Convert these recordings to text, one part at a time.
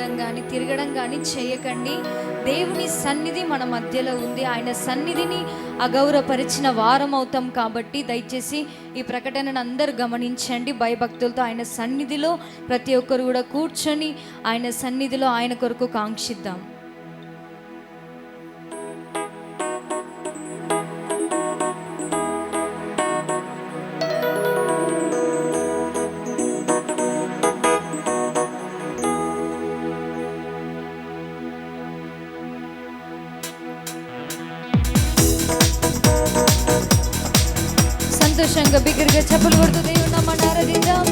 మాట్లాడడం కానీ తిరగడం కానీ చేయకండి. దేవుని సన్నిధి మన మధ్యలో ఉంది. ఆయన సన్నిధిని అగౌరవపరిచిన వారం అవుతాం కాబట్టి దయచేసి ఈ ప్రకటనను అందరూ గమనించండి. భయభక్తులతో ఆయన సన్నిధిలో ప్రతి ఒక్కరు కూడా కూర్చొని ఆయన సన్నిధిలో ఆయన కొరకు కాంక్షిద్దాం. సంతోషంగా బిగ్గరగా చప్పలు కొడుతూ దేవుని నామమున ఆరాధిద్దాం.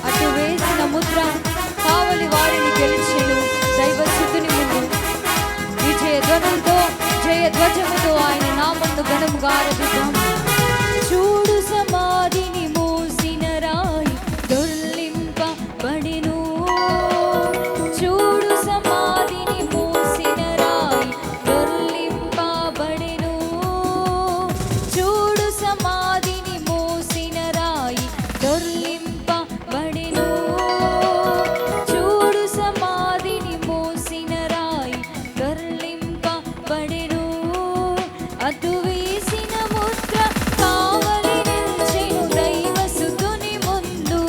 అటు వేసిన ముద్ర కావలి వారిని గెలిచెను. దైవసుతుని ముందు విజయ ధ్వనులతో జయ ధ్వజముతో ఆయన నామమును ఘనముగా ఆరాధిద్దాం. చూడు సమాధిని మోసిన రాయి దొర్లింపబడెను. చూడు సమాధిని మోసిన రాయి దొర్లింపబడెను. చూడు సమాధిని మోసిన రాయి దొర్లింపబడెను. చూడు సమాధిని మోసిన రాయి దొర్లింపబడెను. అటు వేసిన ముద్ర కావలి నిల్చెను దైవసుతుని ముందు.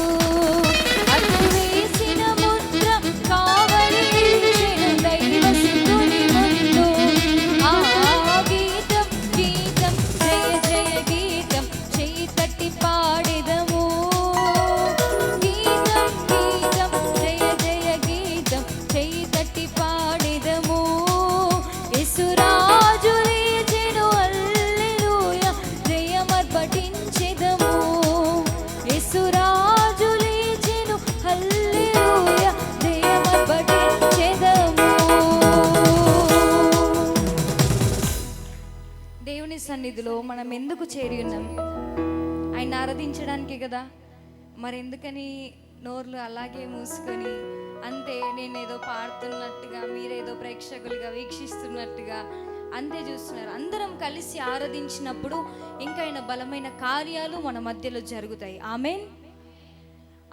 అటు వేసిన ముద్ర కావలి నిల్చెను దైవసుతుని ముందు. ఆ గీతం గీతం జయ జయ గీతం చేయి తట్టి పాడెదము. గీతం గీతం జయ జయ గీతం చేయి తట్టి పాడెదము. యేసురాజు లేచెను హల్లెలూయా జయమర్పటించెదము. యేసురాజు లేచెను హల్లెలూయా జయమర్పటించెదము. దేవుని సన్నిధిలో మనం ఎందుకు చేరి ఉన్నాం? ఆయన ఆరాధించడానికి కదా. మరెందుకని నోర్లు అలాగే మూసుకొని అంతే నేనేదో పాడుతున్నట్టుగా మీరేదో ప్రేక్షకులుగా వీక్షిస్తున్నట్టుగా అంతే చూస్తున్నారు? అందరం కలిసి ఆరాధించినప్పుడు ఇంకైనా బలమైన కార్యాలు మన మధ్యలో జరుగుతాయి. ఆమేన్.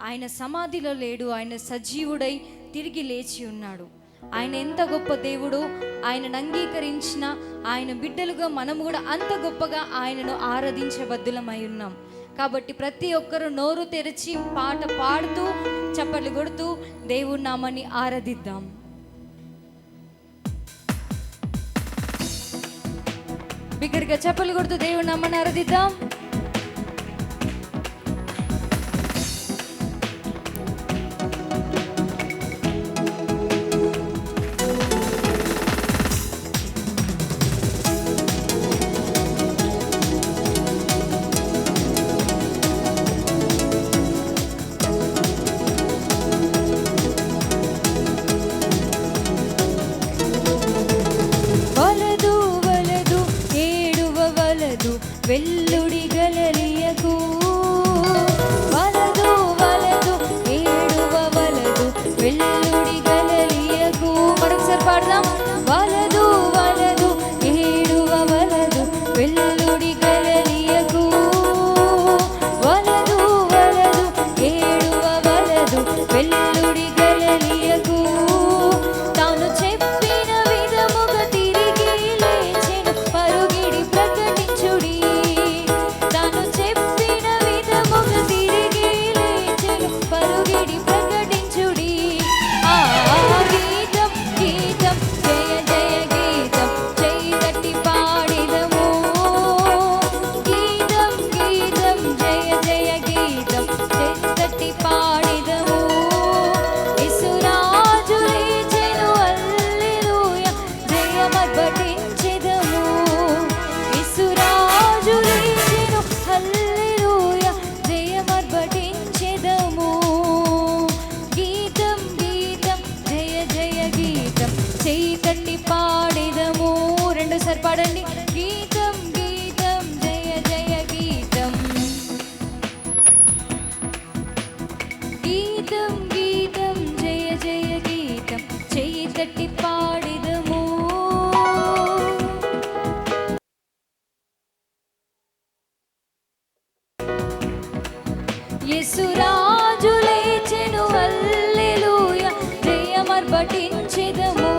ఆయన సమాధిలో లేడు, ఆయన సజీవుడై తిరిగి లేచి ఉన్నాడు. ఆయన ఎంత గొప్ప దేవుడు. ఆయనను అంగీకరించిన ఆయన బిడ్డలుగా మనం కూడా అంత గొప్పగా ఆయనను ఆరాధించబద్దులమై ఉన్నాం. కాబట్టి ప్రతి ఒక్కరూ నోరు తెరిచి పాట పాడుతూ చప్పట్లు కొడుతూ దేవుని నామాన్ని ఆరాధిద్దాం. బిగ్గరగా చప్పలు కొడుతూ దేవుని నామమున ఆరాధిద్దాం. వెల్లుడి గలలియకు వలదు వలదు ఏడువ వలదు వెల్లుడి గలలియకు. మరొకసారి పాడదాం. వలదు వలదు ఏడువ వలదు వెల్లుడి గలలియకు వలదు వలదు ఏడువ వలదు వెల్లుడి గలలియకు. తాను చెప్పిన విధముగా తిరిగి లేచెను పరుగిడి ప్రకటించుడి. పాడండి. గీతం గీతం జయ జయ గీతం గీతం గీతం జయ జయ గీతం చెయ్యి తట్టి పాడిదము. యేసురాజు లేచెను హల్లెలూయా జయమర్పటించెదము.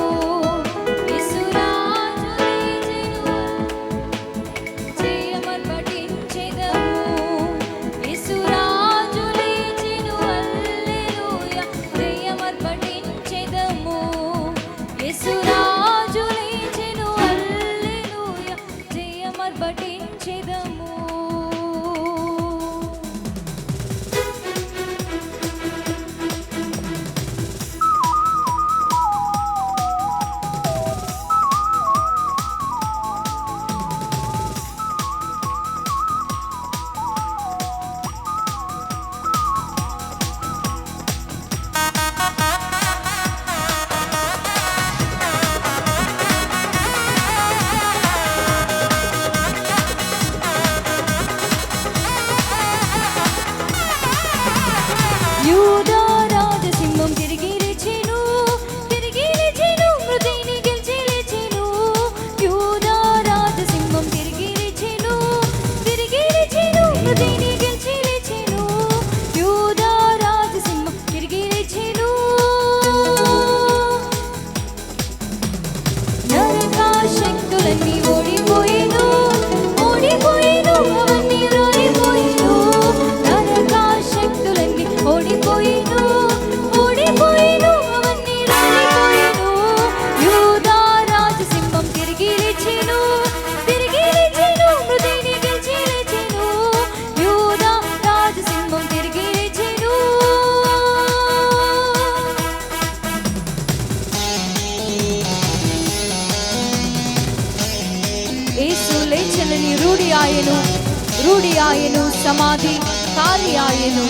రూఢి ఆయను సమాధి ఖాళీ ఆయను.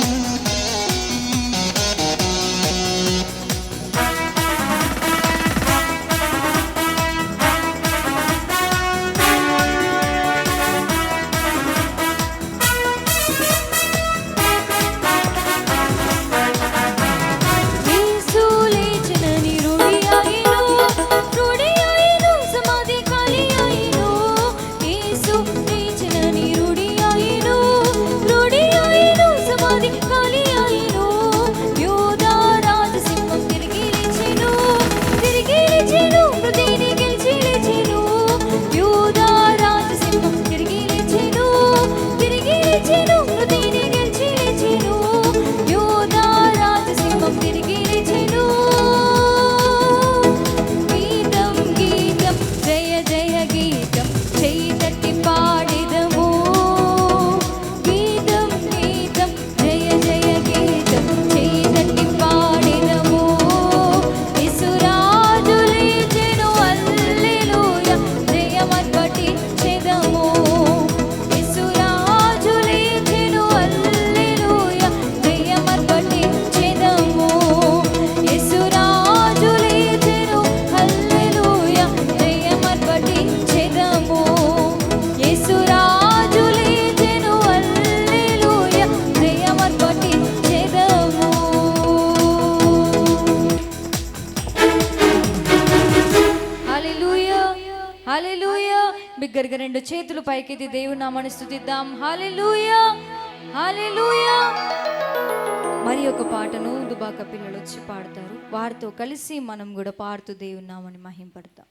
రూఢి ఆయను సమాధి బిగ్గరగా రెండు చేతులు పైకెత్తి దేవుని నామాన్ని స్తుతిద్దాం. హల్లెలూయా, హల్లెలూయా. మరి ఒక పాటను దుబాక పిల్లలు వచ్చి పాడతారు. వారితో కలిసి మనం కూడా పాడుతూ దేవుని నామాన్ని మహింపడతాం.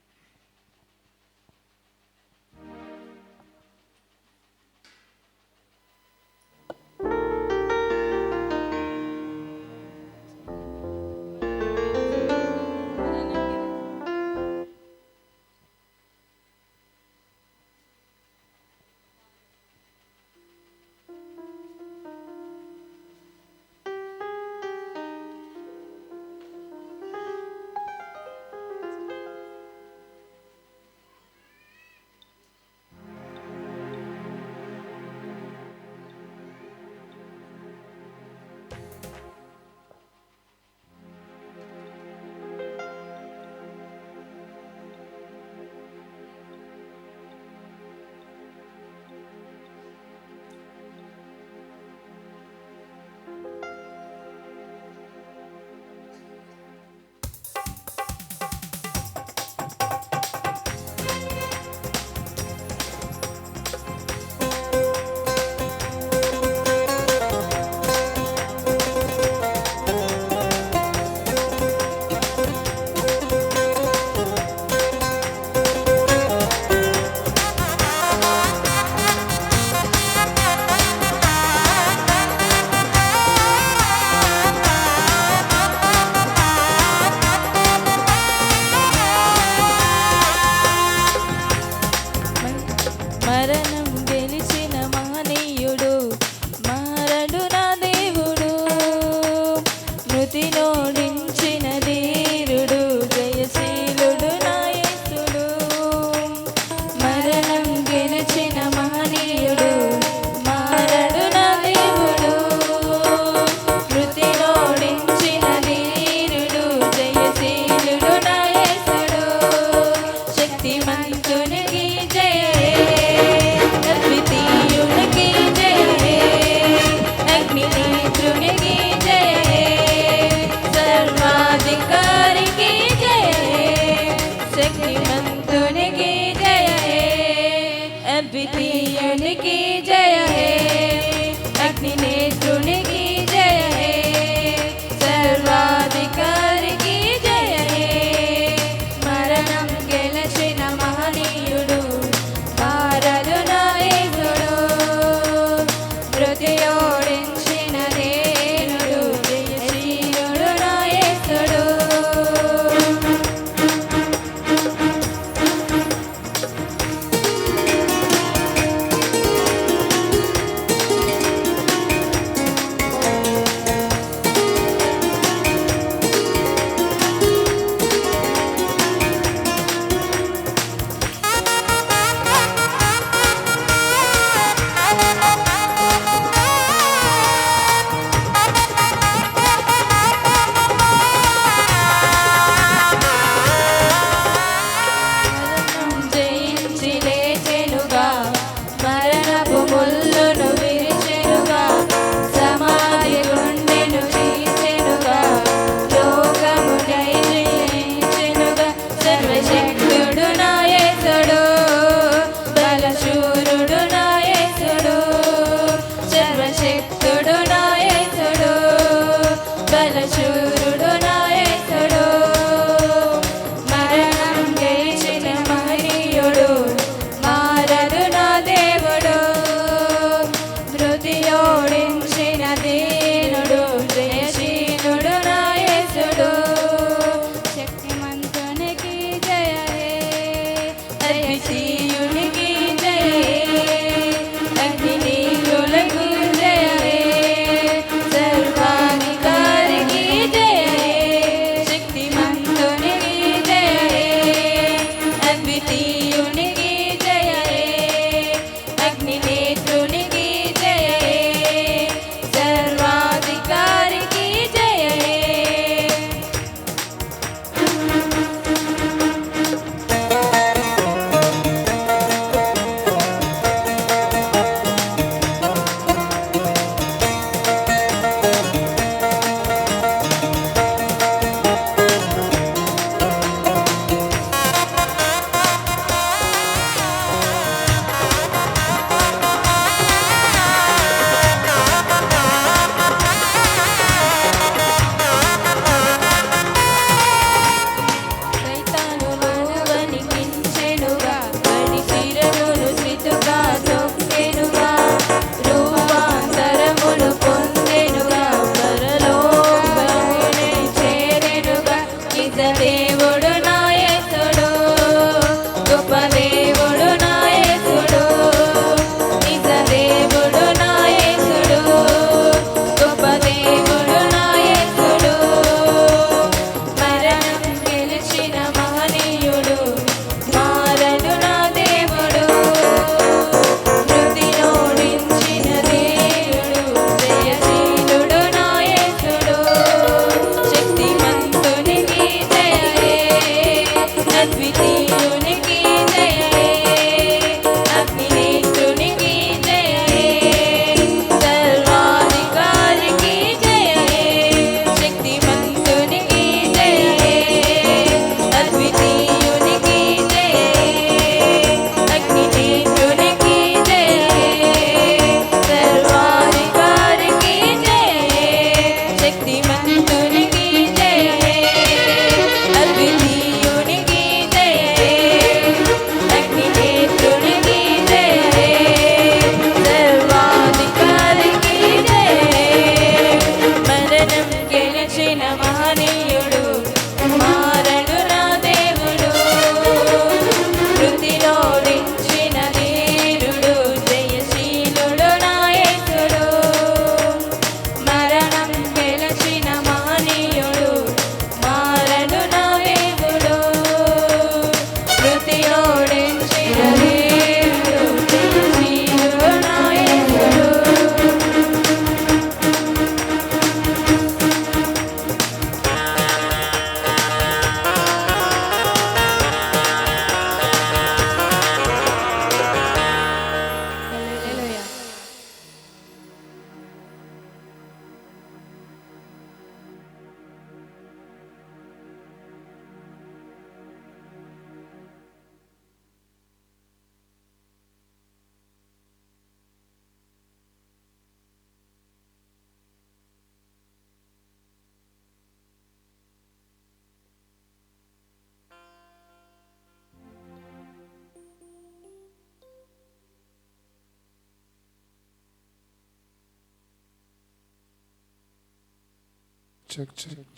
Check check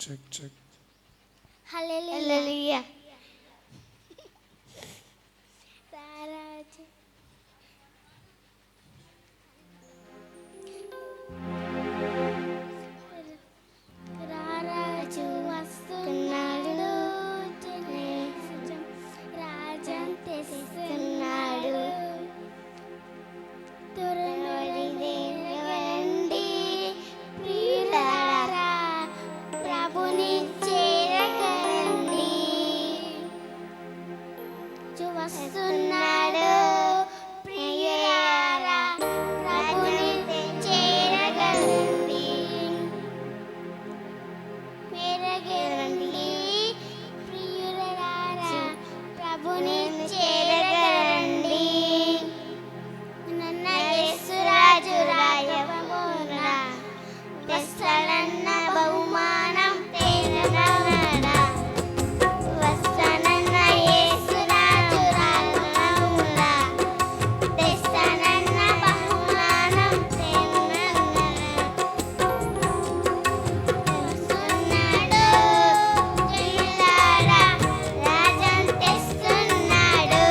check check. హల్లెలూయా. రారాజు వస్తున్నాడు, రాజం తెస్తున్నాడు. త్వరపడి ప్రియులారా, ప్రభుని చేరగండి. వస్తున్నాడు ప్రియులారా, ప్రభుని చేరగండి. పెరగండి ప్రియులారా, ప్రభుని చేరగండి. నన్న యేసురాజు రాజవమున తెస్తాడన్న బహుమానం తేగలడా. వస్తానన్న యేసురాజు రాజవమున తెస్తాడన్న బహుమానం తేగలడా. వస్తున్నాడు ప్రియులారా, రాజం తెస్తున్నాడు.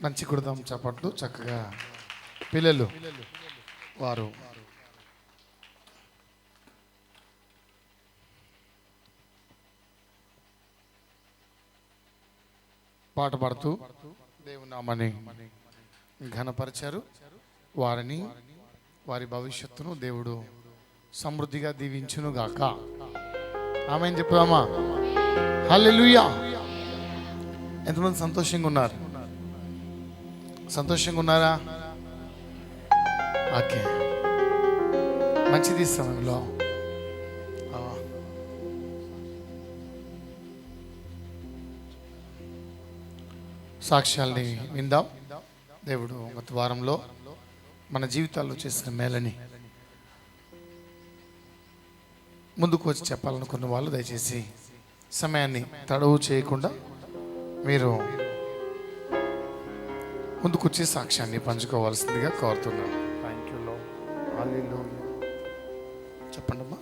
మంచి కుడదాం చప్పట్లు. చక్కగా పిల్లలు వారు పాట పాడుతూ దేవుని నామాన్ని ఘనపరిచారు. వారిని వారి భవిష్యత్తును దేవుడు సమృద్ధిగా దీవించును గాక. ఆమేన్ చెప్పుదామా? హల్లెలూయా. ఎంతమంది సంతోషంగా ఉన్నారు? సంతోషంగా ఉన్నారా? ఓకే, మంచిది సమయంలో సాక్ష్యాల్ని విందాం. దేవుడు గత వారంలో మన జీవితాల్లో చేసిన మేలని ముందుకు వచ్చి చెప్పాలనుకున్న వాళ్ళు దయచేసి సమయాన్ని తడవు చేయకుండా మీరు ముందుకు వచ్చి సాక్ష్యాన్ని పంచుకోవాల్సిందిగా కోరుతున్నాను. థ్యాంక్ యూ లో. చెప్పండి అమ్మా.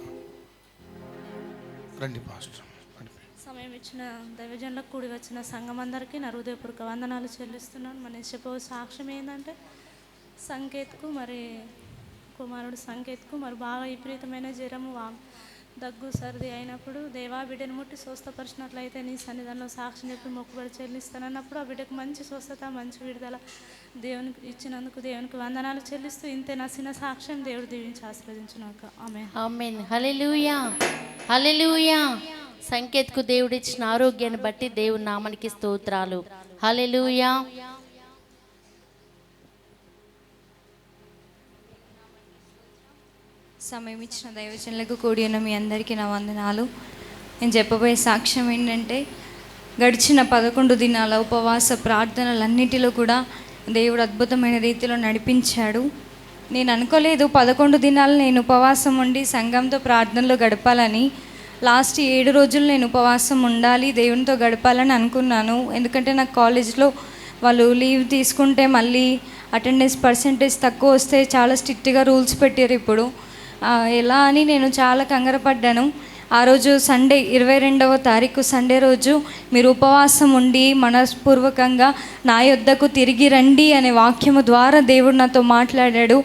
రండి పాస్టర్. సమయం ఇచ్చిన దైవజనులకు కూడి వచ్చిన సంఘం అందరికీ నా హృదయపూర్వక వందనాలు చెల్లిస్తున్నాను. మన చెప్పే సాక్ష్యం ఏంటంటే సంకేత్కు మరి కుమారుడు సంకేత్కు మరి బాగా విపరీతమైన జ్వరము దగ్గు సర్ది అయినప్పుడు దేవా బిడ్డను ముట్టి స్వస్థపరిచినట్లయితే నీ సన్నిధానంలో సాక్ష్యం చెప్పి మొక్కుబడి చెల్లిస్తానన్నప్పుడు ఆ బిడ్డకు మంచి స్వస్థత మంచి విడుదల దేవునికి ఇచ్చినందుకు దేవునికి వందనాలు చెల్లిస్తూ ఇంతే నా చిన్న సాక్ష్యం. దేవుడు దీవించి ఆశీర్వదించుగాక. ఆమేన్. ఆమేన్. హల్లెలూయా. హల్లెలూయా. సంకేత్కు దేవుడిచ్చిన ఆరోగ్యాన్ని బట్టి దేవుని నామానికి స్తోత్రాలు. హల్లెలూయా. సమయం ఇచ్చిన దైవజనులకు కూడి ఉన్న మీ అందరికీ నా వందనాలు. నేను చెప్పబోయే సాక్ష్యం ఏంటంటే గడిచిన 11 దినాల ఉపవాస ప్రార్థనలన్నిటిలో కూడా దేవుడు అద్భుతమైన రీతిలో నడిపించాడు. నేను అనుకోలేదు 11 దినాలు నేను ఉపవాసం ఉండి సంఘంతో ప్రార్థనలో గడపాలని. లాస్ట్ 7 రోజులు నేను ఉపవాసం ఉండాలి, దేవునితో గడపాలని అనుకున్నాను. ఎందుకంటే నాకు కాలేజ్లో వాళ్ళు లీవ్ తీసుకుంటే మళ్ళీ అటెండెన్స్ పర్సెంటేజ్ తక్కువ వస్తే చాలా స్ట్రిక్ట్గా రూల్స్ పెట్టారు ఇప్పుడు. ఎలా అని నేను చాలా కంగారపడ్డాను. ఆ రోజు సండే 22వ తారీఖు సండే రోజు మీరు ఉపవాసం ఉండి మనస్పూర్వకంగా నా యొద్దకు తిరిగి రండి అనే వాక్యము ద్వారా దేవుడు నాతో మాట్లాడాడు.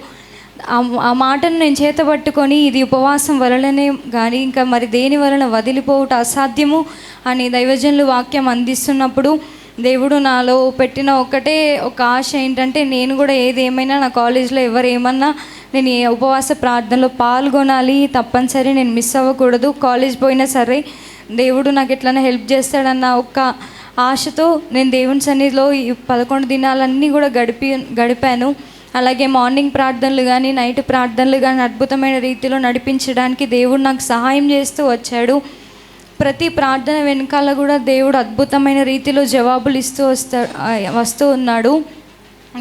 ఆ మాటను నేను చేతబట్టుకొని ఇది ఉపవాసం వలననే కానీ ఇంకా మరి దేని వలన వదిలిపోవుట అసాధ్యము అని దైవజనులు వాక్యం అందిస్తున్నప్పుడు దేవుడు నాలో పెట్టిన ఒక ఆశ ఏంటంటే నేను కూడా ఏదేమైనా నా కాలేజ్లో ఎవరు ఏమన్నా నేను ఈ ఉపవాస ప్రార్థనలో పాల్గొనాలి, తప్పనిసరి నేను మిస్ అవ్వకూడదు. కాలేజ్ పోయినా సరే దేవుడు నాకు ఎట్లైనా హెల్ప్ చేస్తాడన్న ఒక ఆశతో నేను దేవుని సన్నిధిలో ఈ 11 దినాలన్నీ కూడా గడిపాను. అలాగే మార్నింగ్ ప్రార్థనలు కానీ నైట్ ప్రార్థనలు కానీ అద్భుతమైన రీతిలో నడిపించడానికి దేవుడు నాకు సహాయం చేస్తూ వచ్చాడు. ప్రతి ప్రార్థన వెనకాల కూడా దేవుడు అద్భుతమైన రీతిలో జవాబులు వస్తూ ఉన్నాడు.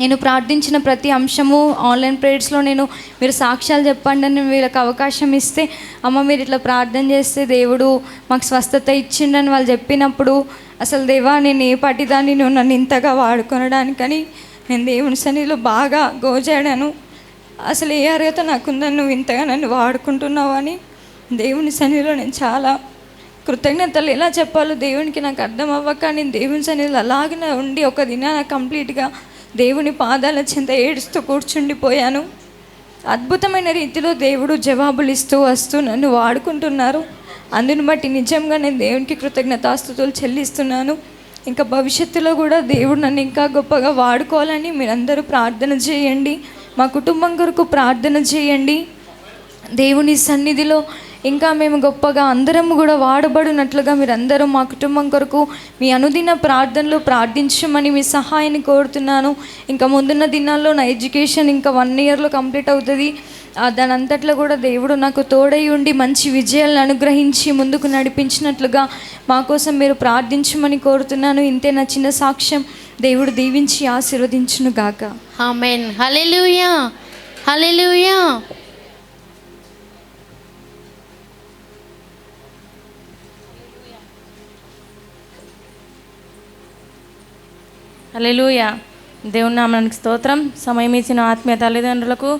నేను ప్రార్థించిన ప్రతి అంశము ఆన్లైన్ ప్రేయర్స్లో మీరు సాక్ష్యాలు చెప్పండి అని వీళ్ళకి అవకాశం ఇస్తే, అమ్మ మీరు ఇట్లా ప్రార్థన చేస్తే దేవుడు మాకు స్వస్థత ఇచ్చిండని వాళ్ళు చెప్పినప్పుడు, అసలు దేవా నేను ఏ పటిదాన్ని నువ్వు నన్ను ఇంతగా వాడుకొనడానికని నేను దేవుని సన్నిధిలో బాగా గోజాడాను. అసలు ఏ అర్హత నాకుందని నువ్వు ఇంతగా నన్ను వాడుకుంటున్నావు అని దేవుని సన్నిధిలో నేను చాలా కృతజ్ఞతలు ఎలా చెప్పాలో దేవునికి నాకు అర్థం అవ్వక నేను దేవుని సన్నిధిలో అలాగే ఉండి ఒక దినాన కంప్లీట్గా దేవుని పాదాల చెంత ఏడుస్తూ కూర్చుండిపోయాను. అద్భుతమైన రీతిలో దేవుడు జవాబులు ఇస్తూ వస్తూ నన్ను వాడుకుంటున్నారు. అందుని బట్టి నిజంగా నేను దేవునికి కృతజ్ఞతాస్తుతులు చెల్లిస్తున్నాను. ఇంకా భవిష్యత్తులో కూడా దేవుడు నన్ను ఇంకా గొప్పగా వాడుకోవాలని మీరందరూ ప్రార్థన చేయండి. మా కుటుంబం కొరకు ప్రార్థన చేయండి. దేవుని సన్నిధిలో ఇంకా మేము గొప్పగా అందరం కూడా వాడబడినట్లుగా మీరందరూ మా కుటుంబం కొరకు మీ అనుదిన ప్రార్థనలు ప్రార్థించమని మీ సహాయాన్ని కోరుతున్నాను. ఇంకా ముందున్న దినాల్లో నా ఎడ్యుకేషన్ ఇంకా 1 ఇయర్లో కంప్లీట్ అవుతుంది. దాని అంతట్లో కూడా దేవుడు నాకు తోడై ఉండి మంచి విజయాలను అనుగ్రహించి ముందుకు నడిపించినట్లుగా మా కోసం మీరు ప్రార్థించమని కోరుతున్నాను. ఇంతే నా చిన్న సాక్ష్యం. దేవుడు దీవించి ఆశీర్వదించును గాక. ఆమేన్. హల్లెలూయా, హల్లెలూయా. హల్లెలూయా. దేవుని నామానికి స్తోత్రం. సమయం ఇచ్చిన ఆత్మీయ తల్లిదండ్రులకు,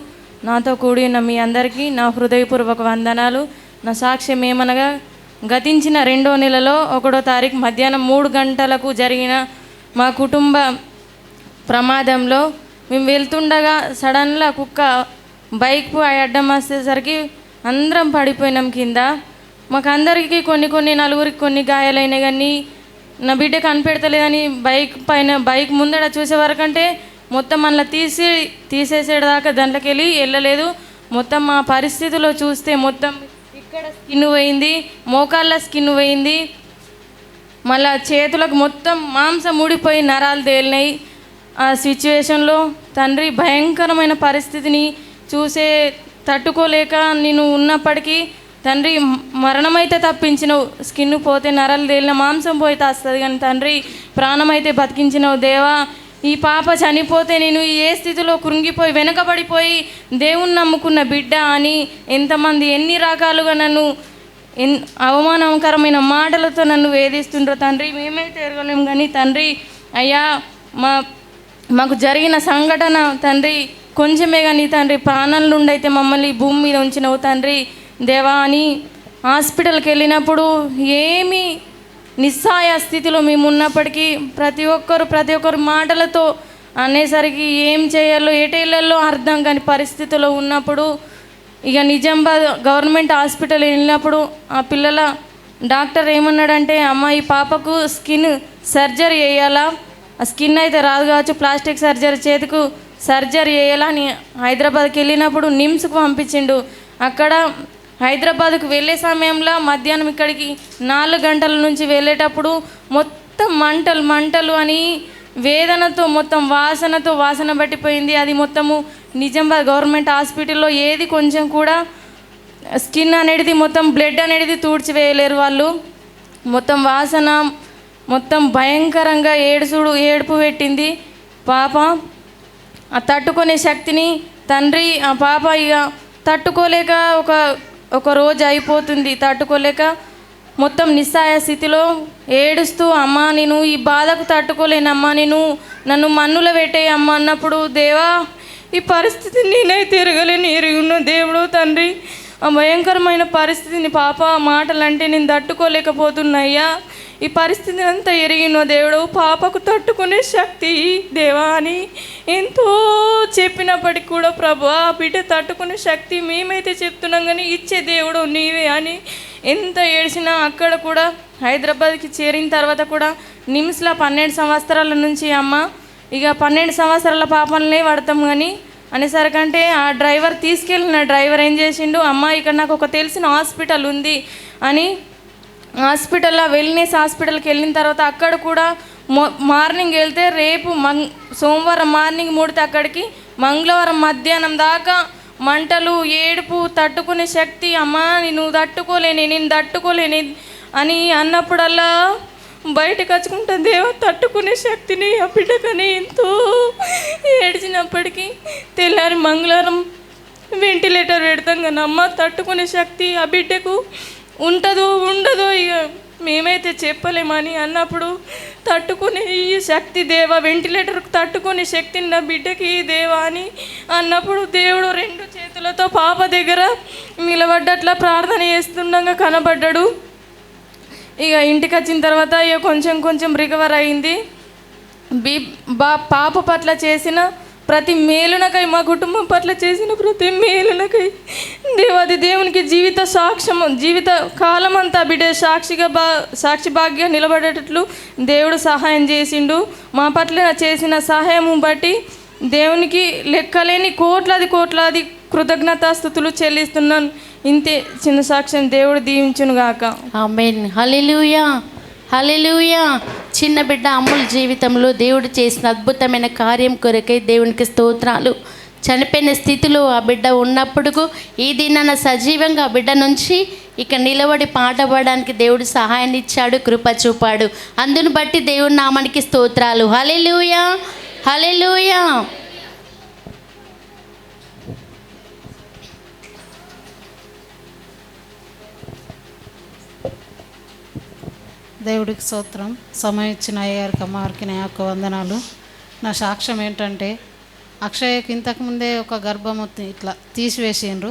నాతో కూడి ఉన్న మీ అందరికీ నా హృదయపూర్వక వందనాలు. నా సాక్ష్యం ఏమనగా, గతించిన 2వ నెలలో 1వ తారీఖు మధ్యాహ్నం 3 గంటలకు జరిగిన మా కుటుంబ ప్రమాదంలో మేము వెళ్తుండగా సడన్గా కుక్క బైక్ అడ్డం వచ్చేసరికి అందరం పడిపోయినాం కింద. మాకు అందరికీ కొన్ని నలుగురికి కొన్ని గాయాలైనా కానీ నా బిడ్డ కనిపెడతలేదని బైక్ ముందర చూసే వరకంటే మొత్తం మనల్ని తీసేసేదాకా దాంట్లోకి వెళ్ళలేదు. మొత్తం మా పరిస్థితిలో చూస్తే మొత్తం ఇక్కడ స్కిన్ పోయింది, మోకాళ్ళ స్కిన్ పోయింది, మళ్ళా చేతులకు మొత్తం మాంసం ఊడిపోయి నరాలు తేలినాయి. ఆ సిచ్యువేషన్లో తండ్రి భయంకరమైన పరిస్థితిని తట్టుకోలేక నేను ఉన్నప్పటికీ, తండ్రి మరణమైతే తప్పించినవు, స్కిన్ పోతే నరాలు తేలిన మాంసం పోతే వస్తుంది కానీ తండ్రి ప్రాణమైతే బతికించినవు. దేవా, ఈ పాప చనిపోతే నేను ఏ స్థితిలో కృంగిపోయి వెనకబడిపోయి దేవుణ్ణి నమ్ముకున్న బిడ్డ అని ఎంతమంది ఎన్ని రకాలుగా నన్ను అవమానకరమైన మాటలతో నన్ను వేధిస్తుండ్రో తండ్రి మేమైతే ఎరగలేము. కానీ తండ్రి అయ్యా, మాకు జరిగిన సంఘటన తండ్రి కొంచెమే కానీ తండ్రి ప్రాణాల నుండి అయితే మమ్మల్ని భూమి మీద ఉంచినవు తండ్రి. దేవా అని హాస్పిటల్కి వెళ్ళినప్పుడు ఏమీ నిస్సహాయ స్థితిలో మేము ఉన్నప్పటికీ ప్రతి ఒక్కరు మాటలతో అనేసరికి ఏం చేయాలో ఏటేళ్లలో అర్థం కాని పరిస్థితిలో ఉన్నప్పుడు ఇక నిజామాబాద్ గవర్నమెంట్ హాస్పిటల్ వెళ్ళినప్పుడు ఆ పిల్లల డాక్టర్ ఏమన్నాడంటే, అమ్మ ఈ పాపకు స్కిన్ సర్జరీ చేయాలా, ఆ స్కిన్ అయితే రాదు కావచ్చు, ప్లాస్టిక్ సర్జరీ చేతికు సర్జరీ చేయాలా అని హైదరాబాద్కి వెళ్ళినప్పుడు నిమ్స్కు పంపించిండు. అక్కడ హైదరాబాద్కు వెళ్ళే సమయంలో మధ్యాహ్నం ఇక్కడికి 4 గంటల నుంచి వెళ్ళేటప్పుడు మొత్తం మంటలు అని వేదనతో మొత్తం వాసన పట్టిపోయింది. అది మొత్తము నిజామాబాద్ గవర్నమెంట్ హాస్పిటల్లో ఏది కొంచెం కూడా స్కిన్ అనేది మొత్తం బ్లడ్ అనేది తూడ్చివేయలేరు వాళ్ళు. మొత్తం వాసన మొత్తం భయంకరంగా ఏడుపు పెట్టింది పాప. ఆ తట్టుకునే శక్తిని తండ్రి ఆ పాప ఇక తట్టుకోలేక ఒక రోజు అయిపోతుంది, తట్టుకోలేక మొత్తం నిస్సహాయ స్థితిలో ఏడుస్తూ, అమ్మ నేను ఈ బాధకు తట్టుకోలేనమ్మా, నన్ను మన్నులో పెట్టేయమ్మ అన్నప్పుడు, దేవా ఈ పరిస్థితి నేనైతే ఎరగలేను, ఎరుగున్న దేవుడు తండ్రి ఆ భయంకరమైన పరిస్థితిని పాప మాటలంటే నేను తట్టుకోలేకపోతున్నాయ్యా. ఈ పరిస్థితిని అంతా ఎరిగినో దేవుడు పాపకు తట్టుకునే శక్తి దేవా అని ఎంతో చెప్పినప్పటికి కూడా ప్రభు ఆ బిడ్డ తట్టుకునే శక్తి మేమైతే చెప్తున్నాం కానీ ఇచ్చే దేవుడు నీవే అని ఎంత ఏడ్చినా. అక్కడ కూడా హైదరాబాద్కి చేరిన తర్వాత కూడా నిమ్స్లో 12 సంవత్సరాల నుంచి అమ్మ ఇక 12 సంవత్సరాల పాపలనే పడతాం కానీ అనేసరికంటే ఆ డ్రైవర్ తీసుకెళ్ళిన డ్రైవర్ ఏం చేసిండు, అమ్మ ఇక్కడ నాకు ఒక తెలిసిన హాస్పిటల్ ఉంది అని హాస్పిటల్లో వెల్నెస్ హాస్పిటల్కి వెళ్ళిన తర్వాత అక్కడ కూడా మార్నింగ్ వెళ్తే రేపు సోమవారం మార్నింగ్ ముడితే అక్కడికి మంగళవారం మధ్యాహ్నం దాకా మంటలు ఏడుపు తట్టుకునే శక్తి అమ్మా నేను తట్టుకోలేని అని అన్నప్పుడల్లా బయటకు వచ్చుకుంటా దేవా తట్టుకునే శక్తిని ఆ బిడ్డకని ఎంతో ఏడ్చినప్పటికీ తెల్లారి మంగళవారం వెంటిలేటర్ పెడతాం కానీ అమ్మ తట్టుకునే శక్తి ఆ బిడ్డకు ఉంటుందో ఉండదో ఇక మేమైతే చెప్పలేమని అన్నప్పుడు తట్టుకునే ఈ శక్తి దేవా వెంటిలేటర్కు తట్టుకునే శక్తిని నా బిడ్డకి దేవా అని అన్నప్పుడు దేవుడు 2 చేతులతో పాప దగ్గర నిలబడ్డట్లా ప్రార్థన చేస్తుండగా కనబడ్డాడు. ఇక ఇంటికి వచ్చిన తర్వాత ఇక కొంచెం రికవర్ అయింది. పాప పట్ల చేసిన ప్రతి మేలునకై మా కుటుంబం పట్ల చేసిన ప్రతి మేలునకై దేవాది దేవునికి జీవిత కాలం అంతా బిడ్డ సాక్షి భాగ్యం నిలబడేటట్లు దేవుడు సహాయం చేసిండు. మా పట్ల చేసిన సహాయం బట్టి దేవునికి లెక్కలేని కోట్లాది కృతజ్ఞతాస్తుతులు చెల్లిస్తున్నాను. ఇంతే చిన్న సాక్ష్యం. దేవుడు దీవించును గాక. ఆమేన్. హల్లెలూయా, హల్లెలూయా. చిన్న బిడ్డ అమ్ముల జీవితంలో దేవుడు చేసిన అద్భుతమైన కార్యం కొరకై దేవునికి స్తోత్రాలు. చనిపోయిన స్థితిలో ఆ బిడ్డ ఉన్నప్పుడు ఈ దినాన సజీవంగా ఆ బిడ్డ నుంచి ఇక నిలబడి పాట పాడడానికి దేవుడు సహాయాన్ని ఇచ్చాడు, కృప చూపాడు. అందును బట్టి దేవుని నామానికి స్తోత్రాలు. హల్లెలూయా, హల్లెలూయా. దేవుడికి స్తోత్రం. సమయం ఇచ్చిన అయ్యగారికి అమ్మవారికి నా యొక్క వందనాలు. నా సాక్ష్యం ఏంటంటే అక్షయకి ఇంతకుముందే ఒక గర్భము ఇట్లా తీసివేసిండ్రు.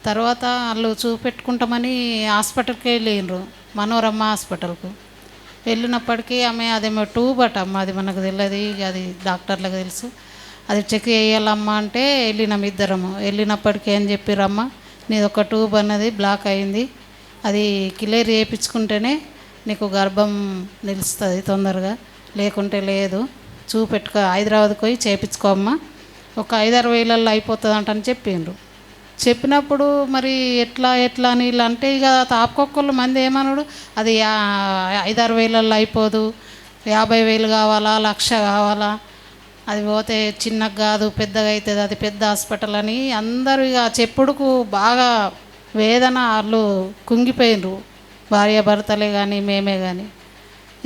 తర్వాత వాళ్ళు చూపెట్టుకుంటామని హాస్పిటల్కి వెళ్ళిండ్రు, మనోరమ్మ హాస్పిటల్కు. వెళ్ళినప్పటికీ ఆమె అదేమో ట్యూబ్ అట అమ్మ, అది మనకు తెలియదు, అది డాక్టర్లకు తెలుసు. అది చెక్ చేయాలమ్మా అంటే ఇద్దరము వెళ్ళినప్పటికీ ఏం చెప్పిరమ్మ, నీది ఒక ట్యూబ్ అన్నది బ్లాక్ అయింది, అది క్లియర్ చేయించుకుంటేనే నీకు గర్భం నిలుస్తుంది తొందరగా, లేకుంటే లేదు, చూపెట్టుకో, హైదరాబాద్కి పోయి చేయించుకోమ్మా, ఒక 5-6 వేలల్లో అయిపోతుంది అంటని చెప్పిండ్రు. చెప్పినప్పుడు మరి ఎట్లా అని ఇలా అంటే ఇక తాపకొక్కళ్ళు మంది ఏమన్నాడు, అది 5-6 వేలల్లో అయిపోదు, 50,000 కావాలా, 1,00,000 కావాలా, అది పోతే చిన్నగా కాదు పెద్దగా అవుతుంది, అది పెద్ద హాస్పిటల్ అని అందరూ ఇక చెప్పుడుకు బాగా వేదన, వాళ్ళు కుంగిపోయినరు, భార్య భర్తలే కానీ మేమే కానీ.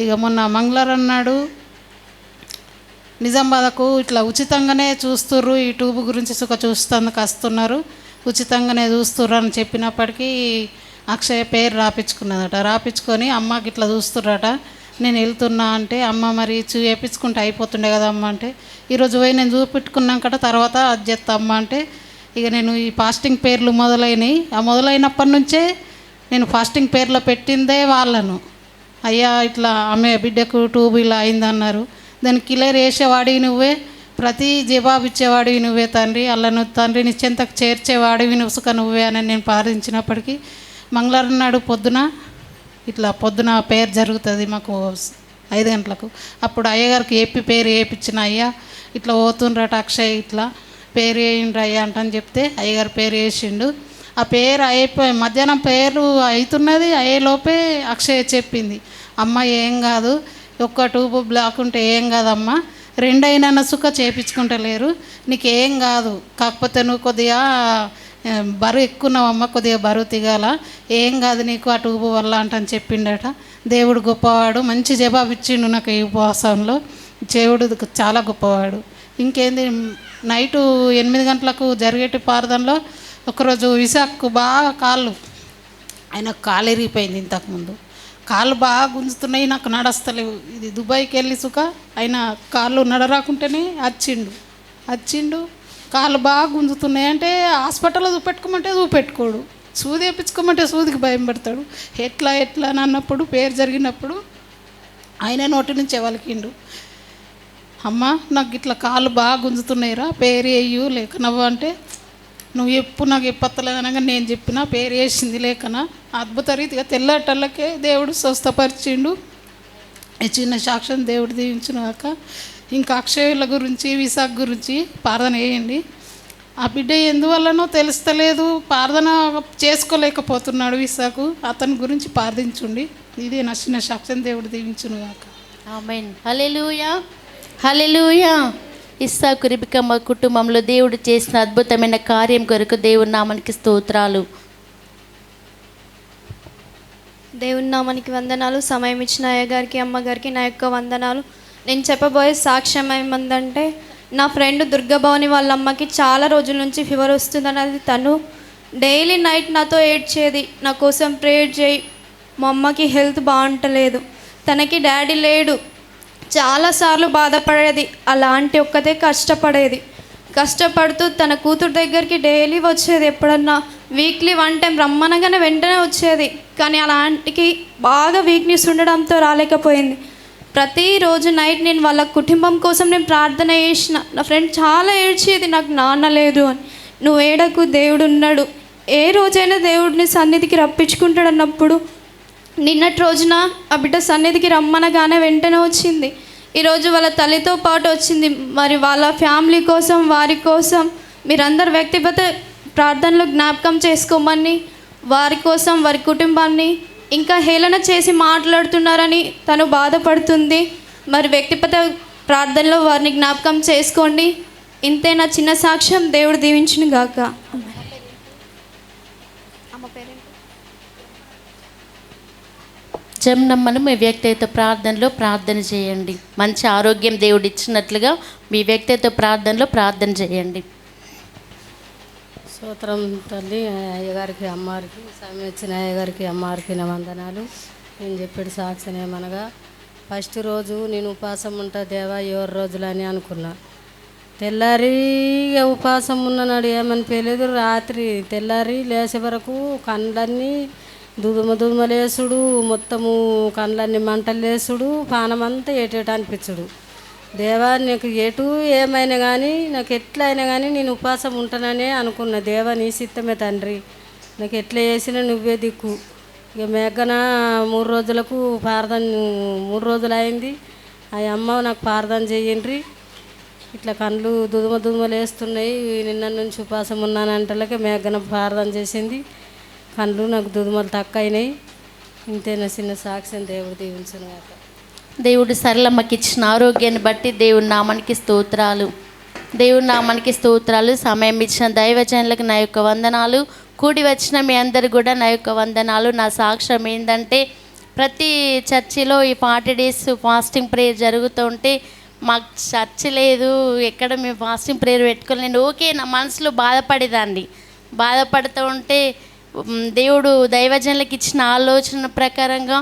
ఇక మొన్న మంగళవారం నాడు నిజామాబాద్కు ఇట్లా ఉచితంగానే చూస్తుర్రు, ఈ ట్యూబ్ గురించి చూస్తానికి వస్తున్నారు, ఉచితంగానే చూస్తుర్రు అని చెప్పినప్పటికీ అక్షయ పేరు రాపించుకున్నదట. రాపించుకొని అమ్మకి ఇట్లా చూస్తుర్రట, నేను వెళ్తున్నా అంటే అమ్మ మరి చేయించుకుంటే అయిపోతుండే కదా అమ్మ అంటే, ఈరోజు పోయి నేను చూపెట్టుకున్నాకట తర్వాత అది చేస్తా అమ్మ అంటే, ఇక నేను ఈ ఫాస్టింగ్ పేర్లు మొదలైనవి. ఆ మొదలైనప్పటి నుంచే నేను ఫాస్టింగ్ పేర్లో పెట్టిందే వాళ్ళను, అయ్యా ఇట్లా ఆమె బిడ్డకు ట్యూబ్ ఇలా అయిందన్నారు, దాన్ని క్లియర్ చేసేవాడివి నువ్వే, ప్రతి జవాబు ఇచ్చేవాడివి నువ్వే తండ్రి, అల్లను తండ్రిని చెంతకు చేర్చేవాడివి నువ్వుసుక నువ్వే అని నేను ప్రార్థించినప్పటికీ మంగళవారం నాడు పొద్దున పేరు జరుగుతుంది మాకు 5 గంటలకు. అప్పుడు అయ్యగారికి పేరు వేయించిన, అయ్యా ఇట్లా పోతుండ్రట అక్షయ్, ఇట్లా పేరు వేయండి అయ్యా అంటని చెప్తే అయ్యగారు పేరు వేసిండు. ఆ పేరు మధ్యాహ్నం పేరు అవుతున్నది, అయ్యేలోపే అక్షయ్ చెప్పింది, అమ్మ ఏం కాదు, ఒక్క ట్యూబ్ బ్లాక్ ఉంటే ఏం కాదమ్మా, 2 అయినా సుఖ చేయించుకుంటలేరు, నీకేం కాదు, కాకపోతే నువ్వు కొద్దిగా బరువు ఎక్కున్నావమ్మ, కొద్దిగా బరువు దిగాల, ఏం కాదు నీకు ఆ ట్యూబ్ వల్ల అంటని చెప్పిండట. దేవుడు గొప్పవాడు, మంచి జవాబు ఇచ్చిండు నాకు ఈ ఉపవాసంలో, దేవుడు చాలా గొప్పవాడు. ఇంకేంది, నైటు 8 గంటలకు జరిగేటి ప్రార్థనలో ఒకరోజు విశాఖకు బాగా ఆయన కాలు ఇరిగిపోయింది, ఇంతకుముందు కాళ్ళు బాగా గుంజుతున్నాయి, నాకు నడస్తలేవు, ఇది దుబాయ్కి వెళ్ళి ఆయన కాళ్ళు నడరాకుంటేనే వచ్చిండు, కాళ్ళు బాగా గుంజుతున్నాయి అంటే హాస్పిటల్లో చూపెట్టుకోమంటే చూపెట్టుకోడు, సూది వేయించుకోమంటే సూదికి భయం పడతాడు. ఎట్లా అని అన్నప్పుడు పేరు జరిగినప్పుడు ఆయన నోటి నుంచి ఎవలికిండు, అమ్మ నాకు ఇట్లా కాళ్ళు బాగా గుంజుతున్నాయిరా, పేరు వేయు లేఖనవ్వ అంటే, నువ్వు ఎప్పుడు నాకు ఎప్పత్తలే అనగా నేను చెప్పిన పేరు వేసింది లేఖన. అద్భుత రీతిగా తెల్లటల్లకే దేవుడు స్వస్థపరిచిండు. ఈ చిన్న సాక్ష్యం దేవుడు దీవించుగాక. ఇంకా అక్షయుల గురించి విశాఖ గురించి ప్రార్థన చేయండి. ఆ బిడ్డ ఎందువల్లనో తెలుస్తలేదు, ప్రార్థన చేసుకోలేకపోతున్నాడు విశాఖ, అతని గురించి ప్రార్థించుండి. ఇది నా చిన్న సాక్ష్యం, దేవుడు దీవించుగాక. ఆమేన్. హల్లెలూయా, హల్లెలూయా. ఇస్సాకు రిబికమ్మ కుటుంబంలో దేవుడు చేసిన అద్భుతమైన కార్యం కొరకు దేవుని నామానికి స్తోత్రాలు. దేవుని నామానికి వందనాలు. సమయం ఇచ్చిన అయ్యగారికి, అమ్మగారికి నా యొక్క వందనాలు. నేను చెప్పబోయే సాక్ష్యం ఏమందంటే, నా ఫ్రెండ్ దుర్గాభవాని వాళ్ళ అమ్మకి చాలా రోజుల నుంచి ఫీవర్ వస్తుందన్నది. తను డైలీ నైట్ నాతో ఏడ్చేది, నా కోసం ప్రేయర్ చేయి, మా అమ్మకి హెల్త్ బాగుంటలేదు, తనకి డాడీ లేడు, చాలాసార్లు బాధపడేది. అలాంటి ఒక్కతే కష్టపడుతూ తన కూతురు దగ్గరికి డైలీ వచ్చేది. ఎప్పుడన్నా వీక్లీ 1 టైం రమ్మనగానే వెంటనే వచ్చేది. కానీ అలాంటికి బాగా వీక్నెస్ ఉండడంతో రాలేకపోయింది. ప్రతిరోజు నైట్ నేను వాళ్ళ కుటుంబం కోసం నేను ప్రార్థన చేసిన. నా ఫ్రెండ్ చాలా ఏడ్చేది, నాకు నాన్న లేదు అని. నువ్వు ఏడకు, దేవుడు ఉన్నాడు, ఏ రోజైనా దేవుడిని సన్నిధికి రప్పించుకుంటాడు అన్నప్పుడు నిన్నటి రోజున ఆ బిడ్డ సన్నిధికి రమ్మనగానే వెంటనే వచ్చింది. ఈరోజు వాళ్ళ తల్లితో పాటు వచ్చింది. మరి వాళ్ళ ఫ్యామిలీ కోసం, వారి కోసం మీరందరూ వ్యక్తిగత ప్రార్థనలు జ్ఞాపకం చేసుకోమని, వారి కోసం, వారి కుటుంబాన్ని ఇంకా హేళన చేసి మాట్లాడుతున్నారని తను బాధపడుతుంది. మరి వ్యక్తిగత ప్రార్థనలో వారిని జ్ఞాపకం చేసుకోండి. ఇంతే నా చిన్న సాక్ష్యం. దేవుడు దీవించును గాక. జమ్నమ్మను మీ వ్యక్తిగత ప్రార్థనలో ప్రార్థన చేయండి. మంచి ఆరోగ్యం దేవుడు ఇచ్చినట్లుగా మీ వ్యక్తిగత ప్రార్థనలో ప్రార్థన చేయండి. స్తోత్రం తల్లి. అయ్యగారికి, అమ్మవారికి, సమయం ఇచ్చిన అయ్యగారికి, అమ్మవారికి నా వందనాలు. నేను చెప్పేది సాక్ష్యం ఏమనగా, ఫస్ట్ రోజు నేను ఉపవాసం ఉంటా దేవా 7 రోజులని అనుకున్నా. తెల్లారి ఉపవాసం ఉన్నాడు, ఏమనిపించలేదు. రాత్రి తెల్లారి లేచే వరకు కళ్ళన్నీ దుదుమలేసుడు, మొత్తము కళ్ళన్నీ మంటలేసుడు, పానమంతా ఏటేట అనిపించుడు. దేవా నీకు ఎటు ఏమైనా కానీ, నాకు ఎట్లా అయినా కానీ నేను ఉపవాసం ఉంటాననే అనుకున్నా. దేవా నీ సిద్ధమే తండ్రి, నాకు ఎట్లా చేసినా నువ్వే దిక్కు. ఇక మేఘన 3 రోజులకు ప్రార్థన 3 రోజులు అయింది. ఆ అమ్మ నాకు ప్రార్థన చేయండి, ఇట్లా కళ్ళు దుదుమలేస్తున్నాయి, నిన్న నుంచి ఉపవాసం ఉన్నానంటలకే మేఘన ప్రార్థన చేసింది. కళ్ళు నాకు దుదుమలు తక్కువ అయినాయి. ఇంతేనా చిన్న సాక్ష్యం. దేవుడు దీవించును గాక. దేవుడు సరళమ్మకి ఇచ్చిన ఆరోగ్యాన్ని బట్టి దేవుడి నామానికి స్తోత్రాలు. దేవుడి నామానికి స్తోత్రాలు. సమయం ఇచ్చిన దైవజనులకు నా యొక్క వందనాలు. కూడి వచ్చిన మీ అందరు కూడా నా యొక్క వందనాలు. నా సాక్ష్యం ఏంటంటే, ప్రతి చర్చిలో ఈ 40 days ఫాస్టింగ్ ప్రేయర్ జరుగుతుంటే మాకు చర్చి లేదు, ఎక్కడ మేము ఫాస్టింగ్ ప్రేయర్ పెట్టుకోలేదు. నేను నా మనసులో బాధపడుతూ ఉంటే దేవుడు దైవజనులకు ఇచ్చిన ఆలోచన ప్రకారంగా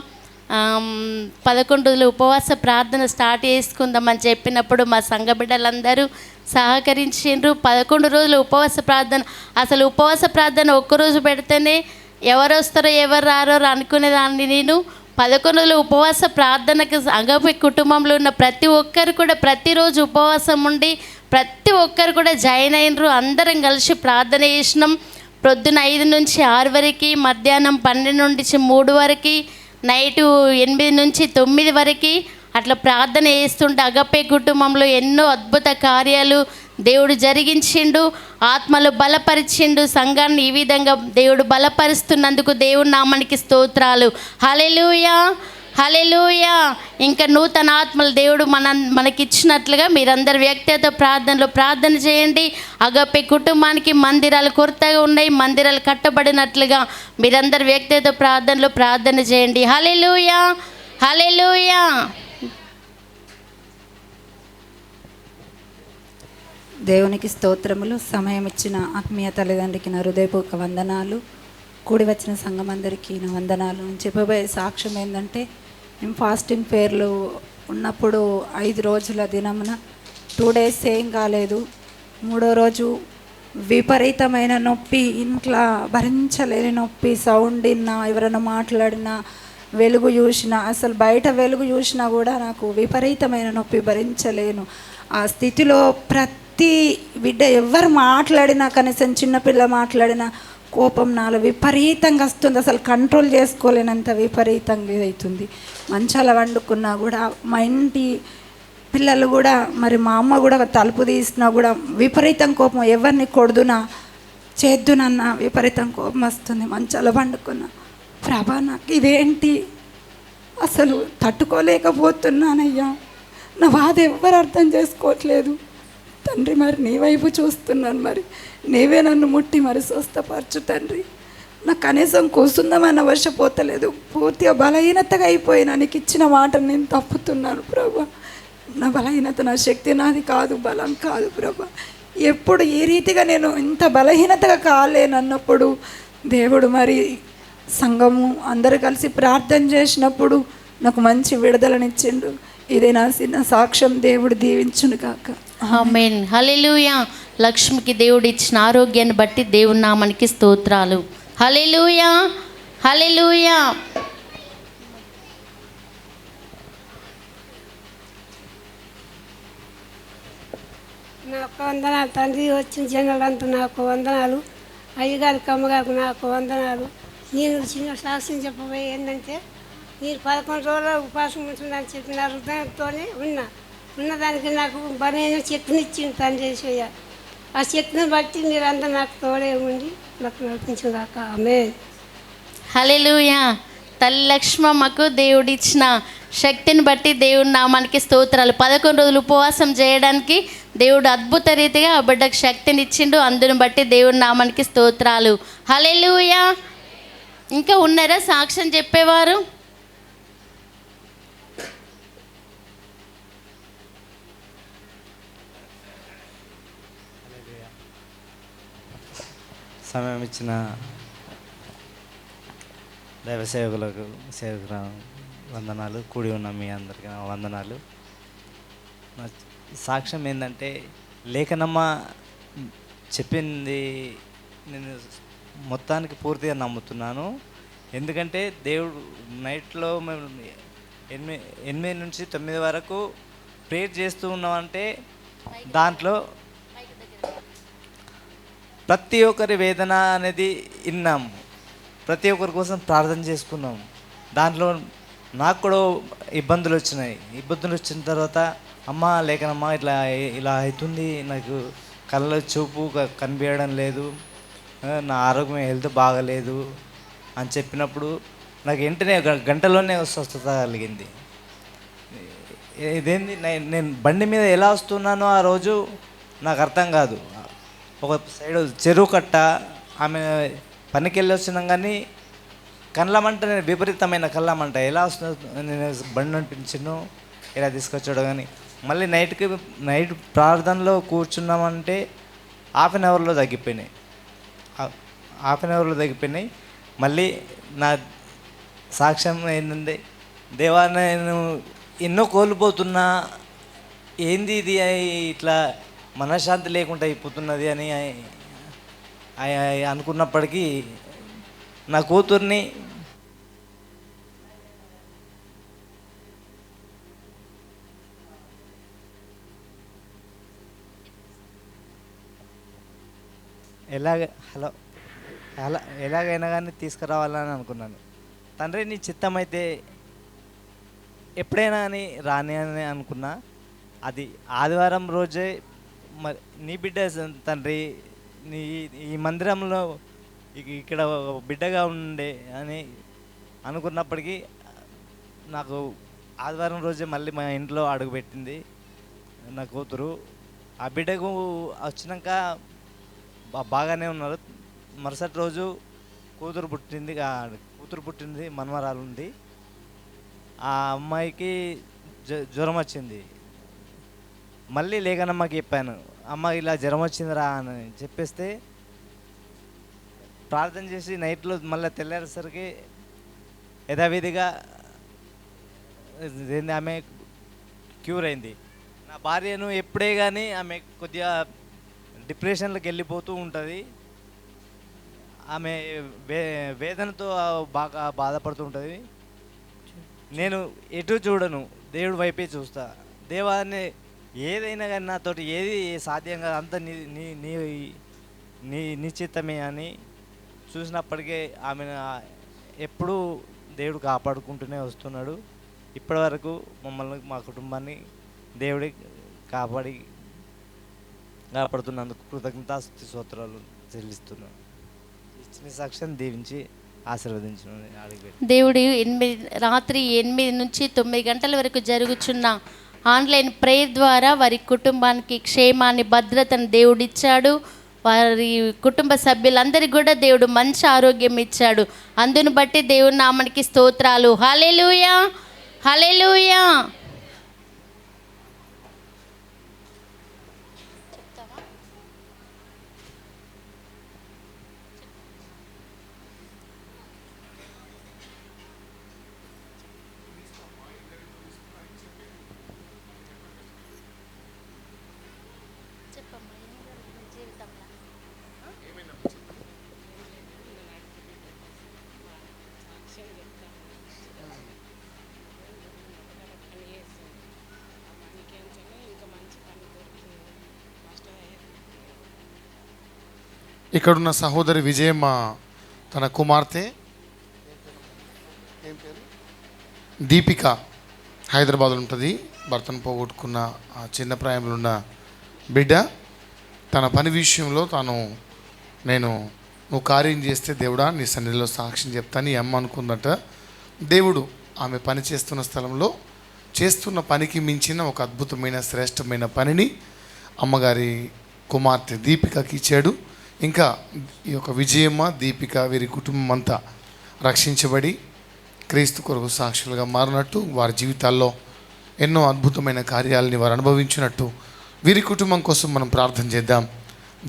11 రోజులు ఉపవాస ప్రార్థన స్టార్ట్ చేసుకుందామని చెప్పినప్పుడు మా సంఘ బిడ్డలందరూ సహకరించిండ్రు. 11 రోజులు ఉపవాస ప్రార్థన. అసలు ఉపవాస ప్రార్థన ఒక్కరోజు పెడితేనే ఎవరు వస్తారో ఎవరు రారో అనుకునేదాన్ని. నేను 11 రోజులు ఉపవాస ప్రార్థనకు అగపి కుటుంబంలో ఉన్న ప్రతి ఒక్కరు కూడా ప్రతిరోజు ఉపవాసం ఉండి ప్రతి ఒక్కరు కూడా జాయిన్ అయినరు. అందరం కలిసి ప్రార్థన చేసినాం. ప్రొద్దున 5 నుంచి 6 వరకు, మధ్యాహ్నం 12 నుంచి 3 వరకు, నైటు 8 నుంచి 9 వరకు అట్లా ప్రార్థన చేస్తుంటే అగపే కుటుంబంలో ఎన్నో అద్భుత కార్యాలు దేవుడు జరిగించిండు. ఆత్మలు బలపరిచిండు. సంఘాన్ని ఈ విధంగా దేవుడు బలపరుస్తున్నందుకు దేవుడి నామానికి స్తోత్రాలు. హల్లెలూయా, హల్లెలూయా. ఇంకా నూతన ఆత్మలు దేవుడు మనకిచ్చినట్లుగా మీరందరు వ్యక్తిగత ప్రార్థనలో ప్రార్థన చేయండి. అగపే కుటుంబానికి మందిరాలు కొరతగా ఉన్నాయి, మందిరాలు కట్టబడినట్లుగా మీరందరు వ్యక్తిగత ప్రార్థనలో ప్రార్థన చేయండి. హల్లెలూయా, హల్లెలూయా. దేవునికి స్తోత్రములు. సమయం ఇచ్చిన ఆత్మీయ తల్లిదండ్రికి నా హృదయపూర్వక వందనాలు. కూడి వచ్చిన సంఘం అందరికీ నా వందనాలు. నేను చెప్పబోయే సాక్ష్యం ఏంటంటే, మేము ఫాస్టింగ్ పేర్లు ఉన్నప్పుడు 5 రోజుల దినమున 2 days ఏం కాలేదు. 3వ రోజు విపరీతమైన నొప్పి, ఇంట్లో భరించలేని నొప్పి. సౌండ్ విన్నా, ఎవరైనా మాట్లాడినా, వెలుగు చూసినా, అసలు బయట వెలుగు చూసినా కూడా నాకు విపరీతమైన నొప్పి, భరించలేను. ఆ స్థితిలో ప్రతి బిడ్డ ఎవరు మాట్లాడినా, కనీసం చిన్నపిల్ల మాట్లాడినా కోపం నాలో విపరీతంగా వస్తుంది. అసలు కంట్రోల్ చేసుకోలేనంత విపరీతంగా అవుతుంది. మంచాల వండుకున్నా కూడా, మా ఇంటి పిల్లలు కూడా, మరి మా అమ్మ కూడా తలుపు తీసినా కూడా విపరీతం కోపం. ఎవరిని కొడుదునా చేద్దునన్నా విపరీతం కోపం వస్తుంది. మంచాల వండుకున్నా, ప్రభా నాకు ఇదేంటి, అసలు తట్టుకోలేకపోతున్నానయ్యా, నా బాధ ఎవ్వరు అర్థం చేసుకోవట్లేదు తండ్రి. మరి నీ వైపు చూస్తున్నాను, మరి నీవే నన్ను ముట్టి మరి స్వస్థపరచు తండ్రి. నాకు కనీసం కూర్చుందామన్న వర్షపోతలేదు. పూర్తిగా బలహీనతగా అయిపోయినా. నీకు ఇచ్చిన మాట నేను తప్పుతున్నాను ప్రభా. నా బలహీనత నా శక్తి నాది కాదు, బలం కాదు ప్రభా. ఎప్పుడు ఈ రీతిగా నేను ఇంత బలహీనతగా కాలేనన్నప్పుడు దేవుడు మరి సంఘము అందరూ కలిసి ప్రార్థన చేసినప్పుడు నాకు మంచి విడుదలనిచ్చిండు. ఇదే నా చిన్న సాక్ష్యం. దేవుడు దీవించును కాక. ఆమేన్. హల్లెలూయా. లక్ష్మికి దేవుడు ఇచ్చిన ఆరోగ్యాన్ని బట్టి దేవుని నామానికి స్తోత్రాలు. హల్లెలూయా, హల్లెలూయా. నాకు వందనాలు తండ్రి. వచ్చిన జనాలంతా నాకు వందనాలు. అయ్యగారికి అమ్మగారికి నాకు వందనాలు. నేను చిన్న సాక్ష్యం చెప్పబోయే ఏంటంటే, నేను 11 రోజులు ఉపాసం ఉంటుందని చెప్పిన హృదయంతోనే ఉన్నదానికి నాకు బలైన శక్తిని ఇచ్చింది తండ్రి యేసయ్య. ఆ శక్తిని బట్టి మీరంతా నాకు తోడే ఉండి నాకు నడిపించుగాక. ఆమేన్. హల్లెలూయా. తల్లి లక్ష్మమ్మకు దేవుడిచ్చిన శక్తిని బట్టి దేవుని నామానికి స్తోత్రాలు. 11 రోజులు ఉపవాసం చేయడానికి దేవుడు అద్భుత రీతిగా ఆ బిడ్డకు శక్తిని ఇచ్చిండు. అందుని బట్టి దేవుని నామానికి స్తోత్రాలు. హల్లెలూయా. ఇంకా ఉన్నారా సాక్ష్యం చెప్పేవారు? సమయం ఇచ్చిన దైవ సేవకులకు వందనాలు. కూడి ఉన్న మీ అందరికీ నా వందనాలు. నా సాక్ష్యం ఏంటంటే, లేఖనమ్మ చెప్పింది నేను మొత్తానికి పూర్తిగా నమ్ముతున్నాను. ఎందుకంటే దేవుడు నైట్లో మేము 8 నుంచి 9 వరకు ప్రేయర్ చేస్తూ ఉన్నామంటే దాంట్లో ప్రతి ఒక్కరి వేదన అనేది విన్నాము, ప్రతి ఒక్కరి కోసం ప్రార్థన చేసుకున్నాము. దాంట్లో నాకు కూడా ఇబ్బందులు వచ్చినాయి. ఇబ్బందులు వచ్చిన తర్వాత, అమ్మ లేకనమ్మా ఇలా అవుతుంది, నాకు కళ్ళ చూపు కనిపించడం లేదు, నా ఆరోగ్యం హెల్త్ బాగలేదు అని చెప్పినప్పుడు నాకు వెంటనే గంటలోనే స్వస్థత కలిగింది. ఇదేంది, నేను బండి మీద ఎలా వస్తున్నానో ఆ రోజు నాకు అర్థం కాదు. ఒక సైడ్ చెరువు కట్ట, ఆమె పనికి వెళ్ళి వచ్చినాం కానీ కళ్ళమంట, నేను విపరీతమైన కళ్ళమంట ఎలా వస్తుందో నేను బండి నడిపించాను, ఇలా తీసుకొచ్చాడు. కానీ మళ్ళీ నైట్ ప్రార్థనలో కూర్చున్నామంటే హాఫ్ అన్ అవర్లో తగ్గిపోయినాయి. మళ్ళీ నా సాక్ష్యం ఏంటంటే, దేవా నేను ఎన్నో కోల్పోతున్నా, ఏంది ఇది ఇట్లా మనశ్శాంతి లేకుండా అయిపోతున్నది అని అనుకున్నప్పటికీ నా కూతుర్ని ఎలాగైనా కానీ తీసుకురావాలని అనుకున్నాను. తండ్రి నీ చిత్తమైతే ఎప్పుడైనా అని రాని అని అనుకున్నా. అది ఆదివారం రోజే మరి నీ బిడ్డ తండ్రి, నీ ఈ మందిరంలో ఇక్కడ బిడ్డగా ఉండే అని అనుకున్నప్పటికీ నాకు ఆదివారం రోజే మళ్ళీ మా ఇంట్లో అడుగుపెట్టింది నా కూతురు. ఆ బిడ్డకు వచ్చినాక బాగానే ఉన్నారు. మరుసటి రోజు కూతురు పుట్టింది, మనవరాలు ఉంది. ఆ అమ్మాయికి జ్వరం వచ్చింది. మళ్ళీ లేకనమ్మకి చెప్పాను, అమ్మ ఇలా జ్వరం వచ్చిందిరా అని చెప్పేస్తే ప్రార్థన చేసి నైట్లో మళ్ళీ తెల్లారేసరికి యథావిధిగా ఆమె క్యూర్ అయింది. నా భార్యను ఎప్పుడే కానీ ఆమె కొద్దిగా డిప్రెషన్లోకి వెళ్ళిపోతూ ఉంటుంది. ఆమె వేదనతో బాగా బాధపడుతూ ఉంటుంది. నేను ఎటు చూడను, దేవుడి వైపే చూస్తా. దేవాన్ని ఏదైనా కానీ నాతోటి ఏది సాధ్యం కాదు, అంత నీ నీ నీ నీ నిశ్చితమే అని చూసినప్పటికీ ఆమె ఎప్పుడూ దేవుడు కాపాడుకుంటూనే వస్తున్నాడు. ఇప్పటి వరకు మమ్మల్ని, మా కుటుంబాన్ని దేవుడి కాపాడుతున్నందుకు కృతజ్ఞతాస్తుతి స్తోత్రాలు చెల్లిస్తున్నాను. ఇచ్చిన సాక్ష్యం దీవించి ఆశీర్వదించిన దేవుడు రాత్రి 8 నుంచి 9 గంటల వరకు జరుగుచున్న ఆన్లైన్ ప్రేయర్ ద్వారా వారి కుటుంబానికి క్షేమాన్ని, భద్రతను దేవుడిచ్చాడు. వారి కుటుంబ సభ్యులందరికీ కూడా దేవుడు మంచి ఆరోగ్యం ఇచ్చాడు. అందును బట్టి దేవుని నామానికి స్తోత్రాలు. హల్లెలూయా, హల్లెలూయా. ఇక్కడున్న సహోదరి విజయమ్మ తన కుమార్తె దీపిక హైదరాబాద్లో ఉంటుంది. భర్తను పోగొట్టుకున్న ఆ చిన్న ప్రాయంలో ఉన్న బిడ్డ తన పని విషయంలో నువ్వు కార్యం చేస్తే దేవుడా నీ సన్నిధిలో సాక్ష్యం చెప్తాను ఈ అమ్మ అనుకుందట. దేవుడు ఆమె పని చేస్తున్న స్థలంలో చేస్తున్న పనికి మించిన ఒక అద్భుతమైన శ్రేష్టమైన పనిని అమ్మగారి కుమార్తె దీపికకి ఇచ్చాడు. ఇంకా ఈ యొక్క విజయమ్మ, దీపిక వీరి కుటుంబం అంతా రక్షించబడి క్రీస్తు కొరకు సాక్షులుగా మారినట్టు, వారి జీవితాల్లో ఎన్నో అద్భుతమైన కార్యాలని వారు అనుభవించినట్టు వీరి కుటుంబం కోసం మనం ప్రార్థన చేద్దాం.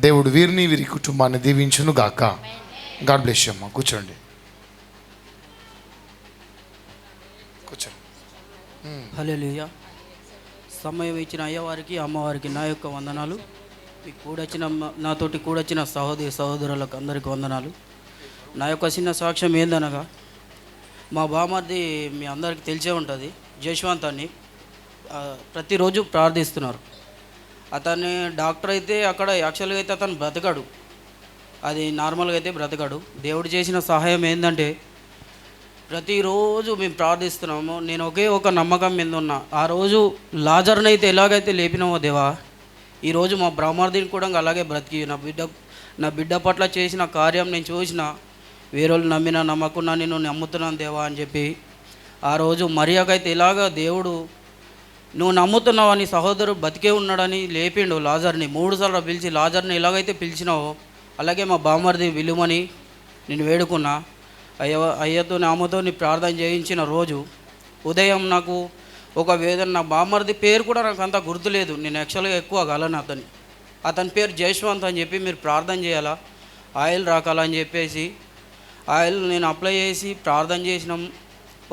దేవుడు వీరిని, వీరి కుటుంబాన్ని దీవించును గాక. గాడ్ బ్లెస్ యూ అమ్మ. కూర్చోండి, కూర్చోండి. హల్లెలూయా. సమయం ఇచ్చిన అయ్యవారికి, అమ్మవారికి నా యొక్క వందనాలు. మీకు నాతోటి కూడొచ్చిన సహోదరులకు అందరికీ వందనాలు. నా యొక్క చిన్న సాక్ష్యం ఏందనగా, మా బామర్ది మీ అందరికీ తెలిసే ఉంటుంది, జశ్వంత్ అని ప్రతిరోజు ప్రార్థిస్తున్నారు. అతన్ని డాక్టర్ అయితే అక్కడ యాక్చువల్గా అయితే అతను బ్రతకడు, అది నార్మల్గా అయితే బ్రతకడు. దేవుడు చేసిన సహాయం ఏంటంటే ప్రతిరోజు మేము ప్రార్థిస్తున్నాము. నేను ఒకే ఒక నమ్మకం మీద ఉన్నా. ఆ రోజు లాజర్ని అయితే ఎలాగైతే లేపినామో దేవా, ఈరోజు మా బ్రహ్మర్దిని కూడా అలాగే బ్రతికి నా బిడ్డ పట్ల చేసిన కార్యం నేను చూసిన, వేరేళ్ళు నమ్మకున్నా నేను నమ్ముతున్నాను దేవా అని చెప్పి ఆ రోజు మరియకైతే ఇలాగ దేవుడు నువ్వు నమ్ముతున్నావు అని సహోదరు బతికే ఉన్నాడని లేపిండు లాజర్ని. 3 సార్లు పిలిచి లాజర్ని ఎలాగైతే పిలిచినావో అలాగే మా బామర్ది విలుమని నేను వేడుకున్నా. అయ్యతో అమ్మతో ప్రార్థన చేయించిన రోజు ఉదయం నాకు ఒక వేదన, నా బామర్ది పేరు కూడా నాకు అంత గుర్తులేదు, నేను యాక్చువల్గా ఎక్కువ గలను అతని పేరు జయశ్వంత్ అని చెప్పి మీరు ప్రార్థన చేయాలా, ఆయిల్ రాకాలని చెప్పేసి ఆయిల్ నేను అప్లై చేసి ప్రార్థన చేసినాం.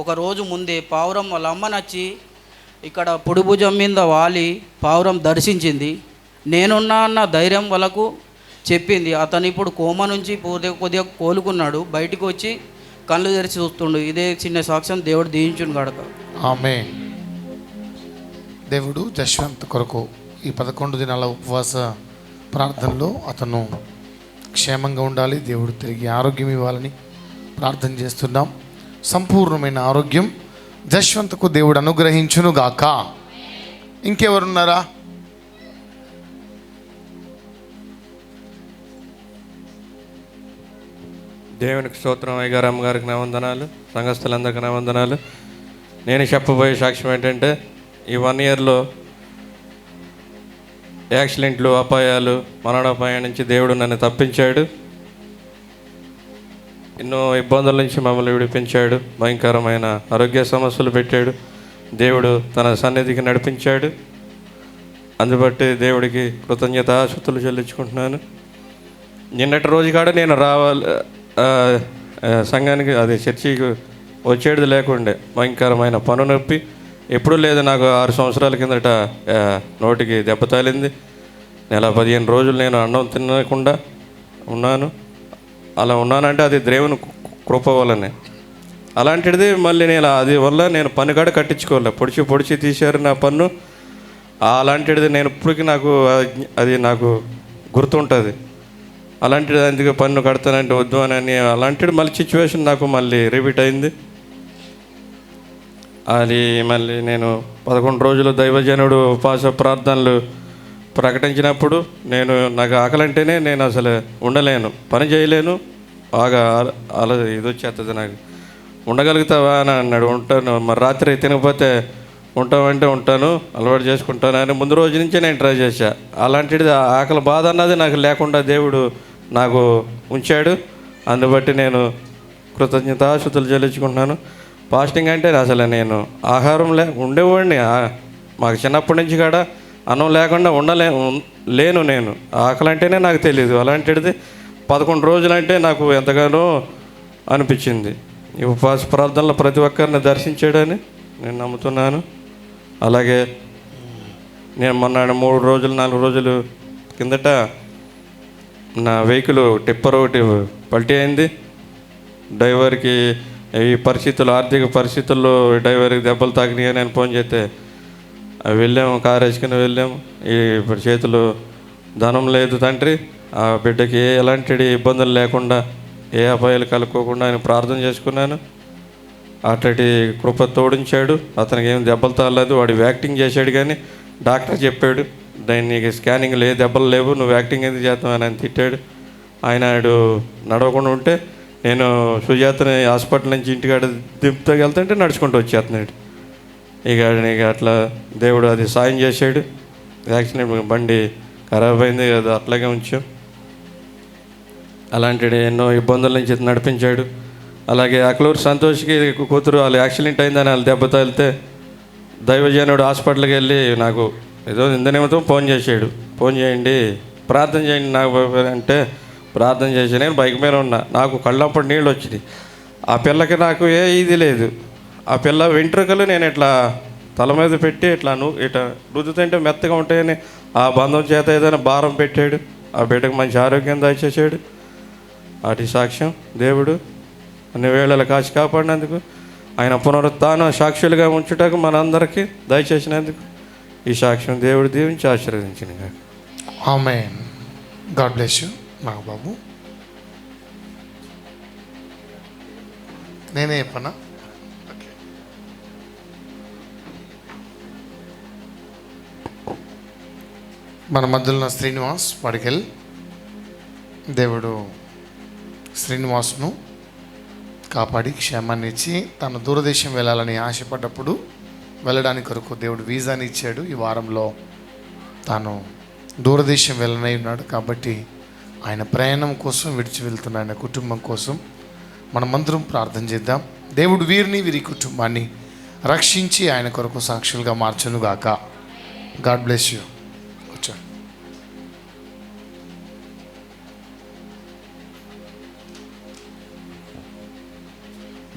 ఒక రోజు ముందే పావురం వాళ్ళ అమ్మ నచ్చి ఇక్కడ పొడిభుజం మీద వాలి పావురం దర్శించింది. నేనున్నా అన్న ధైర్యం వాళ్ళకు చెప్పింది. అతను ఇప్పుడు కోమా నుంచి కొద్దిగా కోలుకున్నాడు, బయటికి వచ్చి కళ్ళు తెరిచి చూస్తుండు. ఇదే చిన్న సాక్ష్యం. దేవుడు దీవించును గడక. ఆమేన్. దేవుడు జశ్వంత్ కొరకు ఈ 11 దినాల ఉపవాస ప్రార్థనలో అతను క్షేమంగా ఉండాలి, దేవుడు తిరిగి ఆరోగ్యం ఇవ్వాలని ప్రార్థన చేస్తున్నాం. సంపూర్ణమైన ఆరోగ్యం జశ్వంత్కు దేవుడు అనుగ్రహించును గాక. ఇంకెవరున్నారా? దేవునికి స్తోత్రం. అయ్యగారు, అమ్మగారికి నా వందనాలు, సంఘస్థులందరికీ నా వందనాలు. నేను చెప్పబోయే సాక్ష్యం ఏంటంటే, ఈ 1 ఇయర్లో యాక్సిడెంట్లు, అపాయాలు, మరణాపాయం నుంచి దేవుడు నన్ను తప్పించాడు. ఎన్నో ఇబ్బందుల నుంచి మమ్మల్ని విడిపించాడు. భయంకరమైన ఆరోగ్య సమస్యలు పెట్టాడు. దేవుడు తన సన్నిధికి నడిపించాడు. అందుబట్టి దేవుడికి కృతజ్ఞతాస్తుతులు చెల్లించుకుంటున్నాను. నిన్నటి రోజు కాడ నేను సంఘానికి చర్చికి వచ్చేది లేకుండే. భయంకరమైన పను నొప్పి ఎప్పుడూ లేదు నాకు. 6 సంవత్సరాల కిందట నోటికి దెబ్బ తగిలింది. నెల 15 రోజులు నేను అన్నం తినకుండా ఉన్నాను. అలా ఉన్నానంటే అది దేవుని కృప వల్లనే. అలాంటిది మళ్ళీ నేను అది వల్ల నేను పన్ను కాడ కట్టించుకోలే, పొడిచి తీశారు నా పన్ను. అలాంటిది నేను ఇప్పటికీ నాకు అది నాకు గుర్తుంటుంది. అలాంటిది అందుకే పన్ను కడతానంటే వద్దు అని అలాంటిది మళ్ళీ సిచ్యువేషన్ నాకు మళ్ళీ రిపీట్ అయింది. అది మళ్ళీ నేను 11 రోజులు దైవజనుడు ఉపవాస ప్రార్థనలు ప్రకటించినప్పుడు నాకు ఆకలంటేనే నేను అసలు ఉండలేను, పని చేయలేను, బాగా అలా ఇది వచ్చేస్తుంది నాకు. ఉండగలుగుతావా అని అన్నాడు. ఉంటాను, మరి రాత్రి తినకపోతే ఉంటామంటే ఉంటాను, అలవాటు చేసుకుంటాను అని ముందు రోజు నుంచే నేను ట్రై చేశా. అలాంటిది ఆకలి బాధ అన్నది నాకు లేకుండా దేవుడు నాకు ఉంచాడు. అందుబట్టి నేను కృతజ్ఞతాస్తుతులు చెల్లించుకుంటున్నాను. ఫాస్టింగ్ అంటే అసలు నేను ఆహారం ఉండేవాడిని. మాకు చిన్నప్పటి నుంచి కూడా అన్నం లేకుండా లేను నేను. ఆకలి అంటేనే నాకు తెలియదు. అలాంటిది 11 రోజులంటే నాకు ఎంతగానో అనిపించింది. ఈ ఉపవాస ప్రార్థనలో ప్రతి ఒక్కరిని దర్శించాడని నేను నమ్ముతున్నాను. అలాగే నేను మొన్న 3 రోజులు 4 రోజులు కిందట నా వెహికల్ టిప్పర్ ఒకటి పల్టీ అయింది. డ్రైవర్కి ఈ పరిస్థితులు, ఆర్థిక పరిస్థితుల్లో డ్రైవర్కి దెబ్బలు తాకినాయి అని ఫోన్ చేస్తే వెళ్ళాము, కారు వేసుకుని వెళ్ళాము. ఇప్పుడు చేతిలో ధనం లేదు తండ్రి, ఆ బిడ్డకి ఎలాంటి ఇబ్బందులు లేకుండా, ఏ అపాయాలు కలుక్కోకుండా ఆయన ప్రార్థన చేసుకున్నాను. అట్లాంటి కృప తోడించాడు. అతనికి ఏం దెబ్బలు తాగలేదు. వాడు యాక్టింగ్ చేశాడు కానీ డాక్టర్ చెప్పాడు, నీకు స్కానింగ్ లేదు, దెబ్బలు లేవు, నువ్వు యాక్టింగ్ ఎందుకు చేస్తావు అని ఆయన తిట్టాడు. ఆయన నడవకుండా ఉంటే నేను సుజాతని హాస్పిటల్ నుంచి ఇంటికాడ దింపుతో వెళ్తుంటే నడుచుకుంటూ వచ్చేస్తున్నాడు. ఇక అట్లా దేవుడు అది సాయం చేశాడు. యాక్సిడెంట్ బండి ఖరాబ్ అయింది, అది అట్లాగే ఉంచాం. అలాంటి ఎన్నో ఇబ్బందుల నుంచి నడిపించాడు. అలాగే అక్లూరు సంతోష్కి కూతురు వాళ్ళు యాక్సిడెంట్ అయిందని వాళ్ళు దెబ్బ తగిలితే దైవజనుడు హాస్పిటల్కి వెళ్ళి నాకు ఏదో నిమిత్తం ఫోన్ చేశాడు. ఫోన్ చేయండి, ప్రార్థన చేయండి నాకు అంటే ప్రార్థన చేసి నేను బైక్ మీద ఉన్నా. నాకు కళ్ళప్పుడు నీళ్ళు వచ్చినాయి. ఆ పిల్లకి నాకు ఏ ఇది లేదు. ఆ పిల్ల వెంట్రుకలు నేను ఇట్లా తల మీద పెట్టి ఇట్లా రుద్దుతుంటే మెత్తగా ఉంటాయని ఆ బంధం చేత ఏదైనా భారం పెట్టాడు. ఆ బిడ్డకు మంచి ఆరోగ్యం దయచేసాడు. వాటి సాక్ష్యం దేవుడు అన్ని వేళలు కాచి కాపాడినందుకు, ఆయన పునరుత్థానం సాక్షులుగా ఉంచుటకు మనందరికీ దయచేసినందుకు ఈ సాక్ష్యం దేవుడు దీవించి ఆశీర్వదించిన. ఆమేన్. God bless you. నాకు బాబు నేనే చెప్పనా? మన మధ్యలో ఉన్న శ్రీనివాస్ పడికెల్, దేవుడు శ్రీనివాస్ను కాపాడి క్షేమాన్ని ఇచ్చి తను దూరదేశం వెళ్ళాలని ఆశపడ్డప్పుడు వెళ్ళడానికి కొరకు దేవుడు వీసాని ఇచ్చాడు. ఈ వారంలో తాను దూరదేశం వెళ్ళనై ఉన్నాడు. కాబట్టి ఆయన ప్రయాణం కోసం విడిచి వెళ్తున్న ఆయన కుటుంబం కోసం మనమందరం ప్రార్థన చేద్దాం. దేవుడు వీరిని వీరి కుటుంబాన్ని రక్షించి ఆయన కొరకు సాక్షులుగా మార్చునుగాక. God bless you. కూర్చోండి.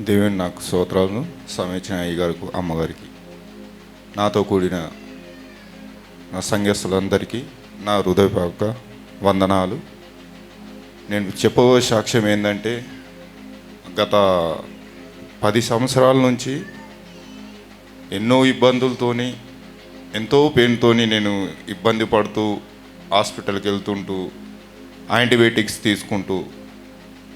దేవుని నాకు స్తోత్రాలను సమయించిన అయ్యగారికి, అమ్మగారికి, నాతో కూడిన నా సంఘస్థులందరికీ నా హృదయపూర్వక వందనాలు. నేను చెప్పబోయే సాక్ష్యం ఏంటంటే, గత 10 సంవత్సరాల నుంచి ఎన్నో ఇబ్బందులతోని, ఎంతో పెయిన్తోని నేను ఇబ్బంది పడుతూ హాస్పిటల్కి వెళ్తుంటూ యాంటీబయాటిక్స్ తీసుకుంటూ,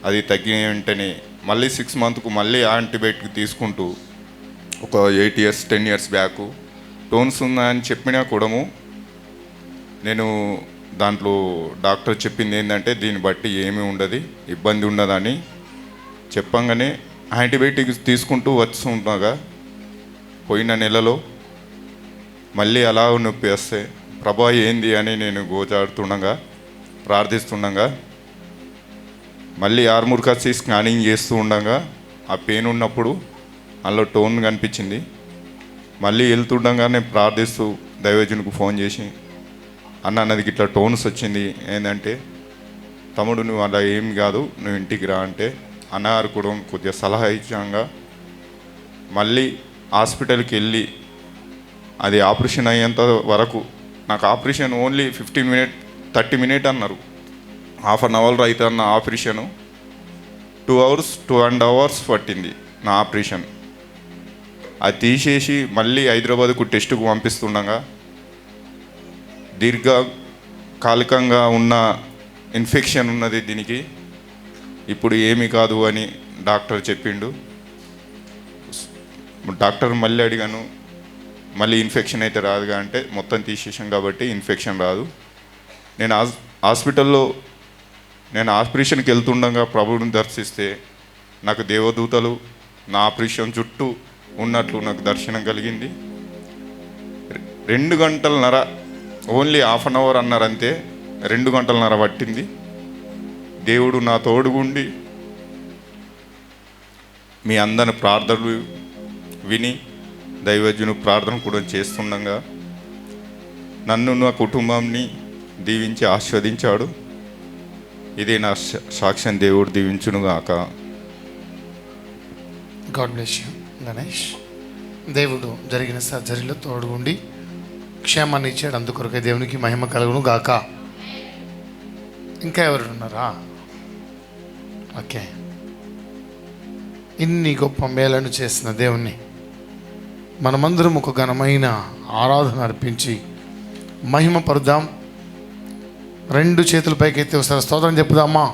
అది తగ్గిన వెంటనే మళ్ళీ 6 మంత్కు మళ్ళీ యాంటీబయాటిక్ తీసుకుంటూ ఒక 8 ఇయర్స్ 10 ఇయర్స్ బ్యాక్ టోన్స్ ఉన్నాయని చెప్పినా కూడాము నేను దాంట్లో డాక్టర్ చెప్పింది ఏంటంటే దీన్ని బట్టి ఏమీ ఉండదు, ఇబ్బంది ఉండదని చెప్పంగానే యాంటీబయాటిక్స్ తీసుకుంటూ వస్తుండగా పోయిన నెలలో మళ్ళీ అలా నొప్పి వస్తే ప్రభా ఏంది అని నేను గోచాడుతుండగా ప్రార్థిస్తుండగా మళ్ళీ ఆర్మూర్ కచ్చి స్కానింగ్ చేస్తూ ఉండగా ఆ పెయిన్ ఉన్నప్పుడు అందులో టోన్ కనిపించింది. మళ్ళీ వెళ్తుండగా నేను ప్రార్థిస్తూ దైవజనుకు ఫోన్ చేసి, అన్న అన్నది ఇట్లా టోన్స్ వచ్చింది, ఏంటంటే తమ్ముడు నువ్వు అలా ఏం కాదు, నువ్వు ఇంటికి రా అంటే అన్నగారు కూడా కొద్దిగా సలహా ఇచ్చాక మళ్ళీ హాస్పిటల్కి వెళ్ళి అది ఆపరేషన్ అయ్యేంత వరకు నాకు ఆపరేషన్ ఓన్లీ 30 మినిట్ అన్నారు. హాఫ్ అన్ అవర్ అయితే అన్న ఆపరేషను 2.5 hours పట్టింది నా ఆపరేషన్. అది తీసేసి మళ్ళీ హైదరాబాద్కు టెస్టుకు పంపిస్తుండగా దీర్ఘకాలికంగా ఉన్న ఇన్ఫెక్షన్ ఉన్నది, దీనికి ఇప్పుడు ఏమీ కాదు అని డాక్టర్ చెప్పిండు. డాక్టర్ మళ్ళీ అడిగాను, మళ్ళీ ఇన్ఫెక్షన్ అయితే రాదుగా అంటే మొత్తం తీసేసాం కాబట్టి ఇన్ఫెక్షన్ రాదు. నేను హాస్పిటల్లో ఆపరేషన్కి వెళ్తుండగా ప్రభువుని దర్శిస్తే నాకు దేవదూతలు నా ఆపరేషన్ చుట్టూ ఉన్నట్లు నాకు దర్శనం కలిగింది. 2 గంటలన్నర, ఓన్లీ హాఫ్ అన్ అవర్ అన్నారు అంతే, 2 గంటలన్నర పట్టింది. దేవుడు నా తోడుగుండి మీ అందరి ప్రార్థనలు విని దైవజను ప్రార్థన కూడా చేస్తుండగా నన్ను నా కుటుంబాన్ని దీవించి ఆస్వాదించాడు. ఇదే నా సాక్ష్యం. దేవుడు దీవించునుగాక. God bless you Ganesh. దేవుడు జరిగిన సర్జరీలో తోడుగుండి క్షేమాన్ని ఇచ్చాడు. అందుకొరకే దేవునికి మహిమ కలుగును గాక. ఇంకా ఎవరు ఉన్నారా? ఓకే. ఇన్ని గొప్ప మేలను చేసిన దేవుణ్ణి మనమందరం ఒక ఘనమైన ఆరాధన అర్పించి మహిమ పరుద్దాం. 2 చేతుల పైకి ఎత్తి ఒకసారి స్తోత్రం చెప్పుదామా?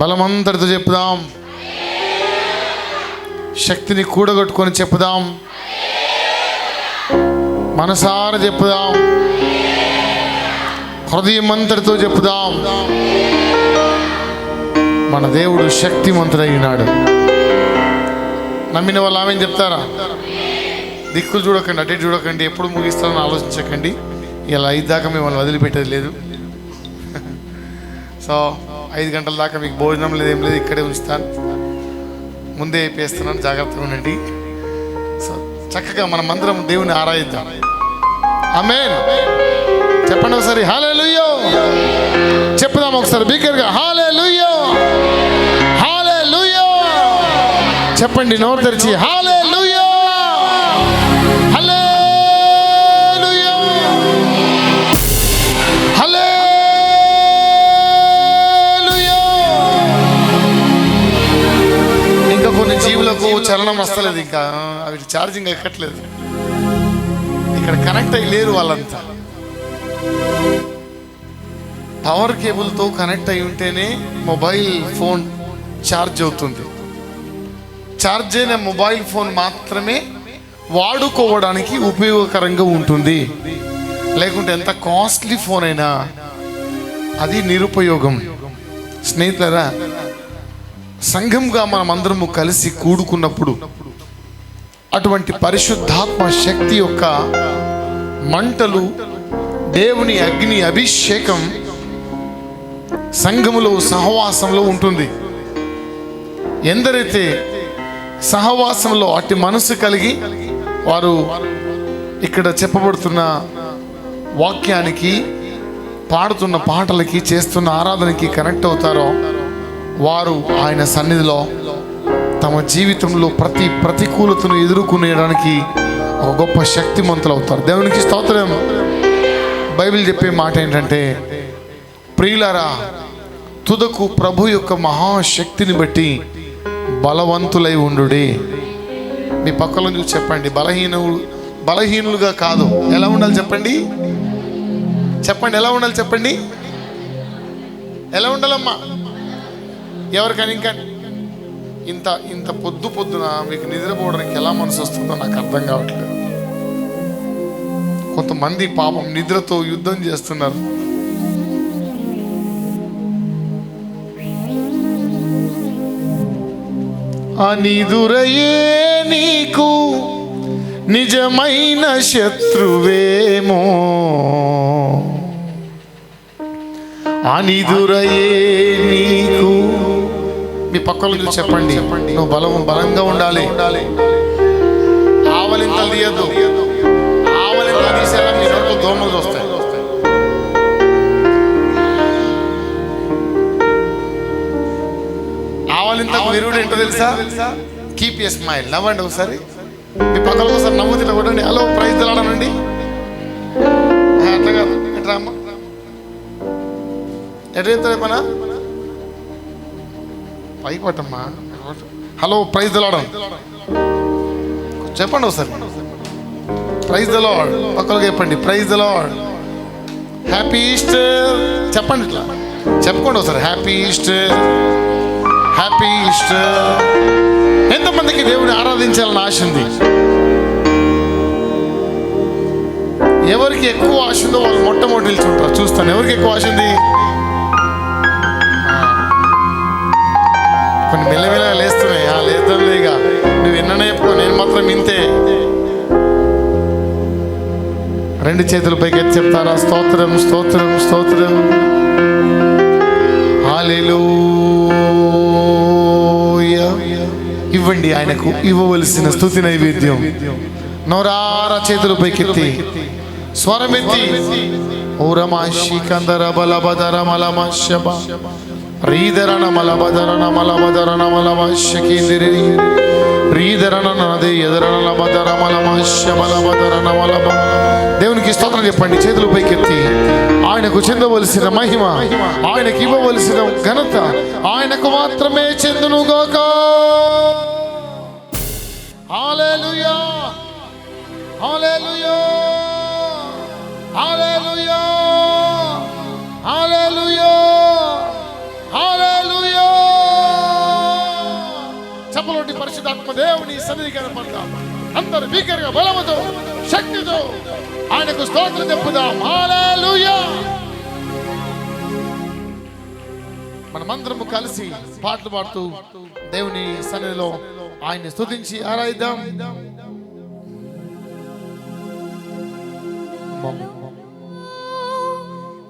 బలమంతటితో చెప్పుదాం. శక్తిని కూడగొట్టుకొని చెప్పుదాం. మనసారా చెప్పుదాం. హృదయమంతటితో చెప్పుదాం. మన దేవుడు శక్తిమంతుడైనాడు. నమ్మిన వాళ్ళు ఆమె చెప్తారా? దిక్కులు చూడకండి, అటు చూడకండి, ఎప్పుడు ముగిస్తారని ఆలోచించకండి. ఇలా 5 దాకా మిమ్మల్ని వదిలిపెట్టేది లేదు. సో 5 గంటల దాకా మీకు భోజనం లేదు, ఏం లేదు, ఇక్కడే ఉంచుతాను. ముందే అయిపోయిస్తున్నాను, జాగ్రత్తగా ఉండండి. సో చక్కగా మనం అందరం దేవుని ఆరాధిద్దాం. ఆమేన్. చెప్పండి ఒకసారి హల్లెలూయా. చెప్పుదాం ఒకసారి బిగ్గరగా హల్లెలూయా, హల్లెలూయా. చెప్పండి నోరు తెరిచి హల్లెలూయా, హల్లెలూయా, హల్లెలూయా. ఇంకా కొన్ని జీవులకు చలనం వస్తలేదు, ఇంకా అవి ఛార్జింగ్ ఎక్కట్లేదు. ఇక్కడ కనెక్ట్ అయ్యి లేరు వాళ్ళంతా. పవర్ కేబుల్తో కనెక్ట్ అయి ఉంటేనే మొబైల్ ఫోన్ ఛార్జ్ అవుతుంది. ఛార్జ్ అయిన మొబైల్ ఫోన్ మాత్రమే వాడుకోవడానికి ఉపయోగకరంగా ఉంటుంది. లేకుంటే ఎంత కాస్ట్లీ ఫోన్ అయినా అది నిరుపయోగం. స్నేహితులారా, సంఘంగా మనం అందరము కలిసి కూడుకున్నప్పుడు అటువంటి పరిశుద్ధాత్మ శక్తి యొక్క మంటలు, దేవుని అగ్ని అభిషేకం సంఘములో సహవాసంలో ఉంటుంది. ఎందరైతే సహవాసంలో అట్టి మనసు కలిగి వారు ఇక్కడ చెప్పబడుతున్న వాక్యానికి, పాడుతున్న పాటలకి, చేస్తున్న ఆరాధనకి కనెక్ట్ అవుతారో వారు ఆయన సన్నిధిలో తమ జీవితంలో ప్రతి ప్రతికూలతను ఎదుర్కొనేయడానికి ఒక గొప్ప శక్తిమంతులు అవుతారు. దేవునికి స్తోత్రం. బైబిల్ చెప్పే మాట ఏంటంటే, ప్రియులారా, తుదకు ప్రభు యొక్క మహాశక్తిని బట్టి బలవంతులై ఉండుడి. మీ పక్కలో చూసి చెప్పండి, బలహీనులుగా కాదు. ఎలా ఉండాలి చెప్పండి? చెప్పండి, ఎలా ఉండాలి చెప్పండి? ఎలా ఉండాలమ్మా? ఎవరికైనా ఇంకా ఇంత పొద్దున మీకు నిద్రపోవడానికి ఎలా మనసు వస్తుందో నాకు అర్థం కావట్లేదు. కొంతమంది పాపం నిద్రతో యుద్ధం చేస్తున్నారు. అనిదురయే నీకు నిజమైన శత్రువేమో, అనిదురయే నీకు. మీ పక్కల నుంచి చెప్పండి, నువ్వు బలంగా ఉండాలి. ఆవలింతలు తీయద్దు. ఆవలింతలు తీసేలా మీ నోట్లో దోమలు వస్తాయి. ఆవలింతకు విరుగుడు ఏంటో తెలుసా? Keep a smile. నవ్వండి ఒకసారి. మీ పక్కల ఒకసారి నవ్వుతున్నా కొట్టండి. హలో, ప్రైజ్ తెలాడనండి. రామ్మా, ఎటు చెప్తాడు పనా పైకి పట్టమ్మా. హలో, ప్రైజ్ ద లార్డ్ చెప్పండి ఒకసారి. ప్రైజ్ ద లార్డ్ పక్కలకు చెప్పండి. Praise the Lord. Happy Easter చెప్పండి. ఇట్లా చెప్పుకోండి ఒకసారి. Happy Easter, happy Easter. ఎంతమందికి దేవుని ఆరాధించాలని ఆశ ఉంది? ఎవరికి ఎక్కువ ఆశ ఉందో వాళ్ళు మొట్టమొదటి నిల్చుంటారు. చూస్తాను ఎవరికి ఎక్కువ ఆశ ఉంది. కొన్ని మెల్లమెల్ల లేస్తున్నాయి. లేద్దాం లేగా, నువ్వు ఎన్ననే చెప్పుకో, నేను మాత్రం ఇంతే. రెండు చేతుల పైకి ఎత్తి చెప్తారా? స్తోత్రం, స్తోత్రం, స్తోత్రం. హల్లెలూయా. ఇవ్వండి ఆయనకు ఇవ్వవలసిన స్తుతి నైవేద్యం. నోరారా చేతుల పైకెత్తి స్వరమెత్తి ఓరమాషి కందర బలబదర మలమశబ రీదరణ మలబదరణ మలబదరణ మలమశకేంద్రి రీదరణ నదే ఎదరణ లబదర మలమశ మలబదరణ మలబ. దేవునికి స్తోత్రం చెప్పండి చేతుల పైకెత్తి. ఆయనకు చెందవలసిన మహిమ, ఆయనకు ఇవ్వవలసిన ఘనత ఆయనకు మాత్రమే చెందునుగాక. హల్లెలూయా, హల్లెలూయా, హల్లెలూయా, హల్లెలూయా, హల్లెలూయా. చప్పలోటి పరిశుద్ధాత్మ దేవుని సన్నిధి కనపడతాం. అందరూ భీకరంగా బలముతో శక్తితో ఆయనకు స్తోత్రం చెప్పుదాం. హల్లెలూయా. మనమందరము కలిసి పాటలు పాడుతూ దేవుని సన్నిధిలో ఆయన్ని స్తుతించి ఆరాధిద్దాం.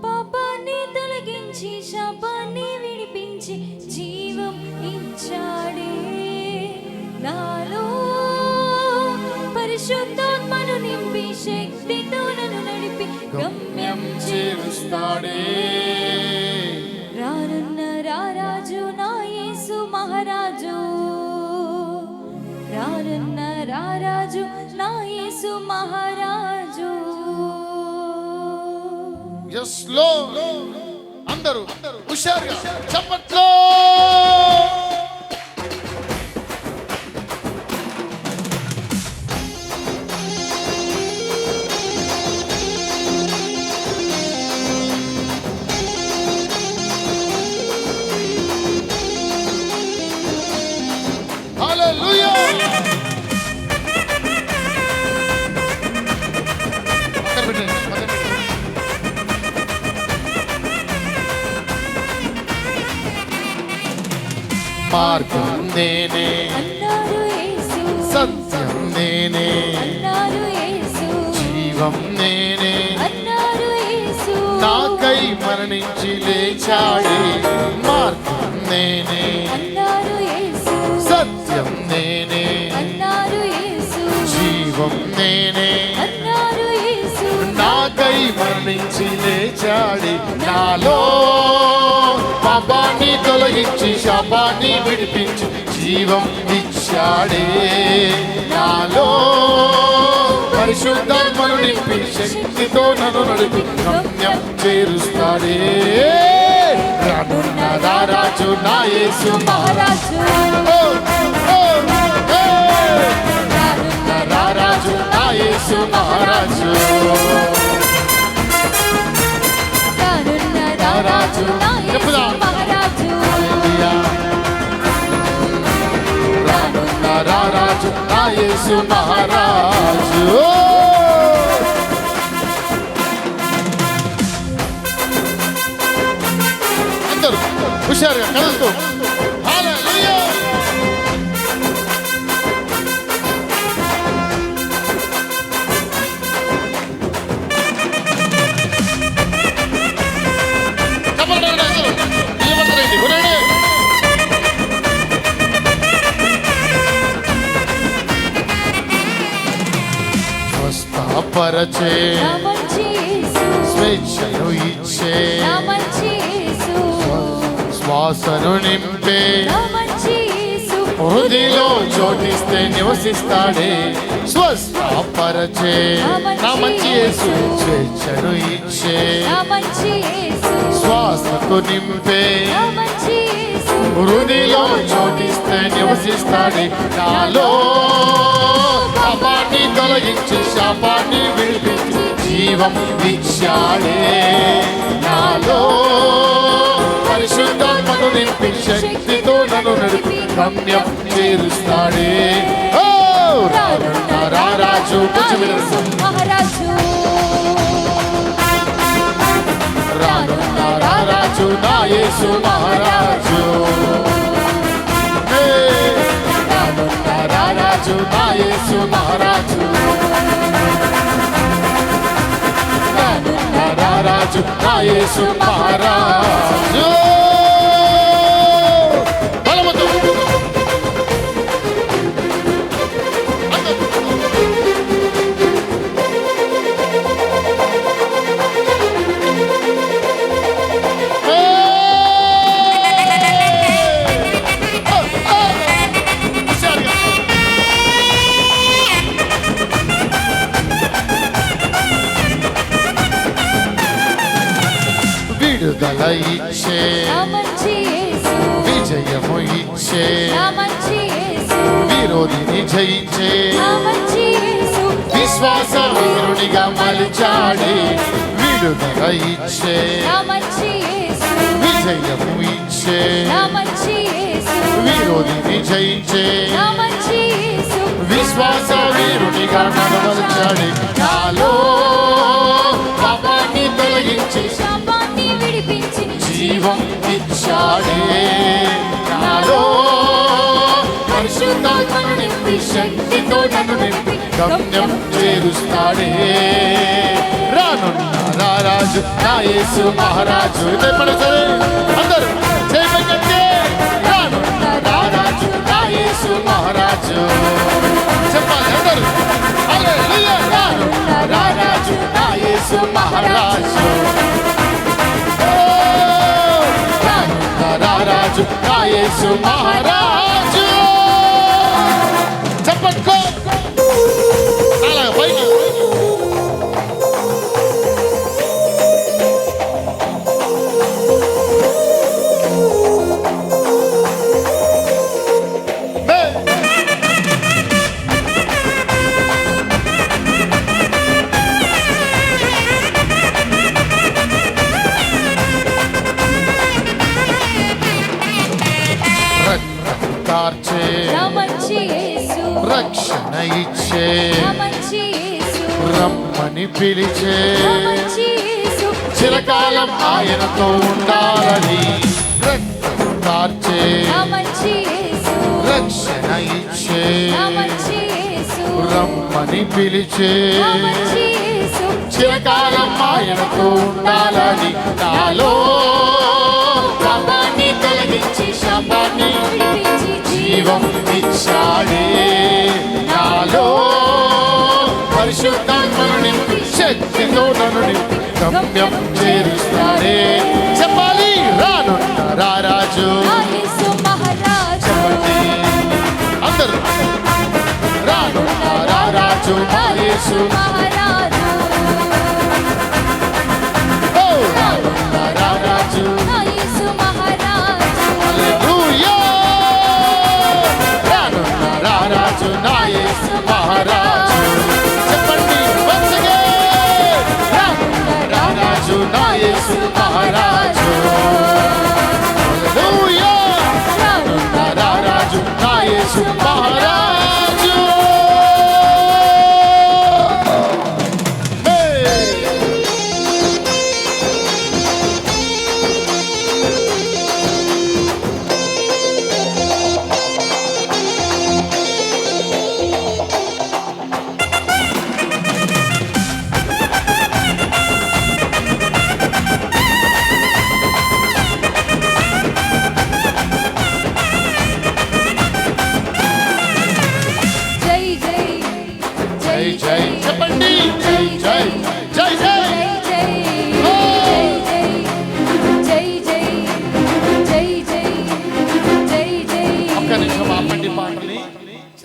పాపాన్ని తొలగించి శాపాన్ని విడిపించి జీవం ఇచ్చాడే. నాలో పరిశుద్ధాత్మను నింపి శక్తితో నన్ను నడిపి గమ్యం చేరుస్తాడే. రానున్న రారాజు నా యేసు మహారాజు, రానున్న రారాజు నా యేసు మహారాజు. yes Lord. అందరూ హుషారుగా చప్పట్లో. హల్లెలూయా. మార్గం నేనే, సత్యం నేనే, జీవం నేనే, నాకై మరణించి లేచాడే. మార్గం నేనే, సత్యం నేనే, జీవం నేనే, నాకై మరణించి లేచాడే. నాలో పాపాన్ని తొలగించి శాపాన్ని విడిపించి జీవం ఇచ్చాడే. నాలో పరిశుద్ధాత్మను నింపి శక్తితో నన్ను నడిపి గమ్యం చేరుస్తాడే. రానున్న రారాజు నా యేసు మహారాజు, రానున్న రారాజు నా యేసు మహారాజు, రారాజు చెప్పుదాం. రానున్న రారాజు నా యేసు మహారాజు. అందరూ హుషారుగా కలుస్తూ హల్లెలూయా. స్వస్థపరచే స్వేచ్ఛను ఇచ్చే శ్వాసను నింపే హృదయలో చోటిస్తే నివసిస్తాడే స్వస్థపరచే నా మంచి యేసు స్వేచ్ఛను ఇచ్చే శ్వాసకు నింపే హృదయలో చోటిస్తే నివసిస్తాడే నాలో పాపాన్ని తొలగించి శాపాన్ని విడిపించి జీవం ఇచ్చాడే నాలో పరిశుద్ధాత్మను నింపి శక్తితో నన్ను నడిపి గమ్యం చేరుస్తాడే ఓ రారాజు మహారాజు రారాజు నా యేసు మహారాజు రారాజు నా యేసు మహారాజు రారాజు నా యేసు మహారాజు బలముతో విడుదల ఇచ్చే విజయము ఇచ్చే విరోధిని జయించే విశ్వాస వీరునిగా మలిచాడే విడుదల ఇచ్చే విజయము ఇచ్చే విరోధిని జయించే విశ్వాస వీరునిగా నడవలచాడే నాలో పాపాన్ని తొలగించి జీవం ఇచ్చాడే నాలో పరిశుద్ధాత్మను నింపి శక్తితో నన్ను నింపి గమ్యం చేరుస్తాడే రానున్న రారాజు నా యేసు మహారాజు అందరూ చేయకంటే రానున్న రారాజు నా యేసు మహారాజు చెప్పాలి అందరూ హల్లెలూయా రానున్న రారాజు నా యేసు మహారాజు రారాజు నా యేసు మహారాజు చెప్పట్టుకో అలాగ పైకి కార్చే రక్షణ ఇచ్చే రమ్మని పిలిచే చిరకాలం ఆయనతో ఉండాలని రక్తం కార్చే రక్షణ ఇచ్చే రమ్మని పిలిచే చిరకాలం ఆయనతో ఉండాలని నాలో పాపాన్ని తొలగించి శాపాన్ని జీవం ఇచ్చాడే నాలో పరిశుద్ధాత్మను నింపి శక్తితో నన్ను నింపి గమ్యం చేరుస్తాడే చెప్పాలి రానున్న రారాజు చెప్పండి అందరూ రానున్న రారాజు నా యేసు ఓ రానున్న రారాజు హల్లెలూయా రానున్న రారాజు నా యేసు మహారాజు చెప్పండి once again రానున్న రారాజు నా యేసు మహారాజు హల్లెలూయా రానున్న రారాజు నా యేసు మహారాజు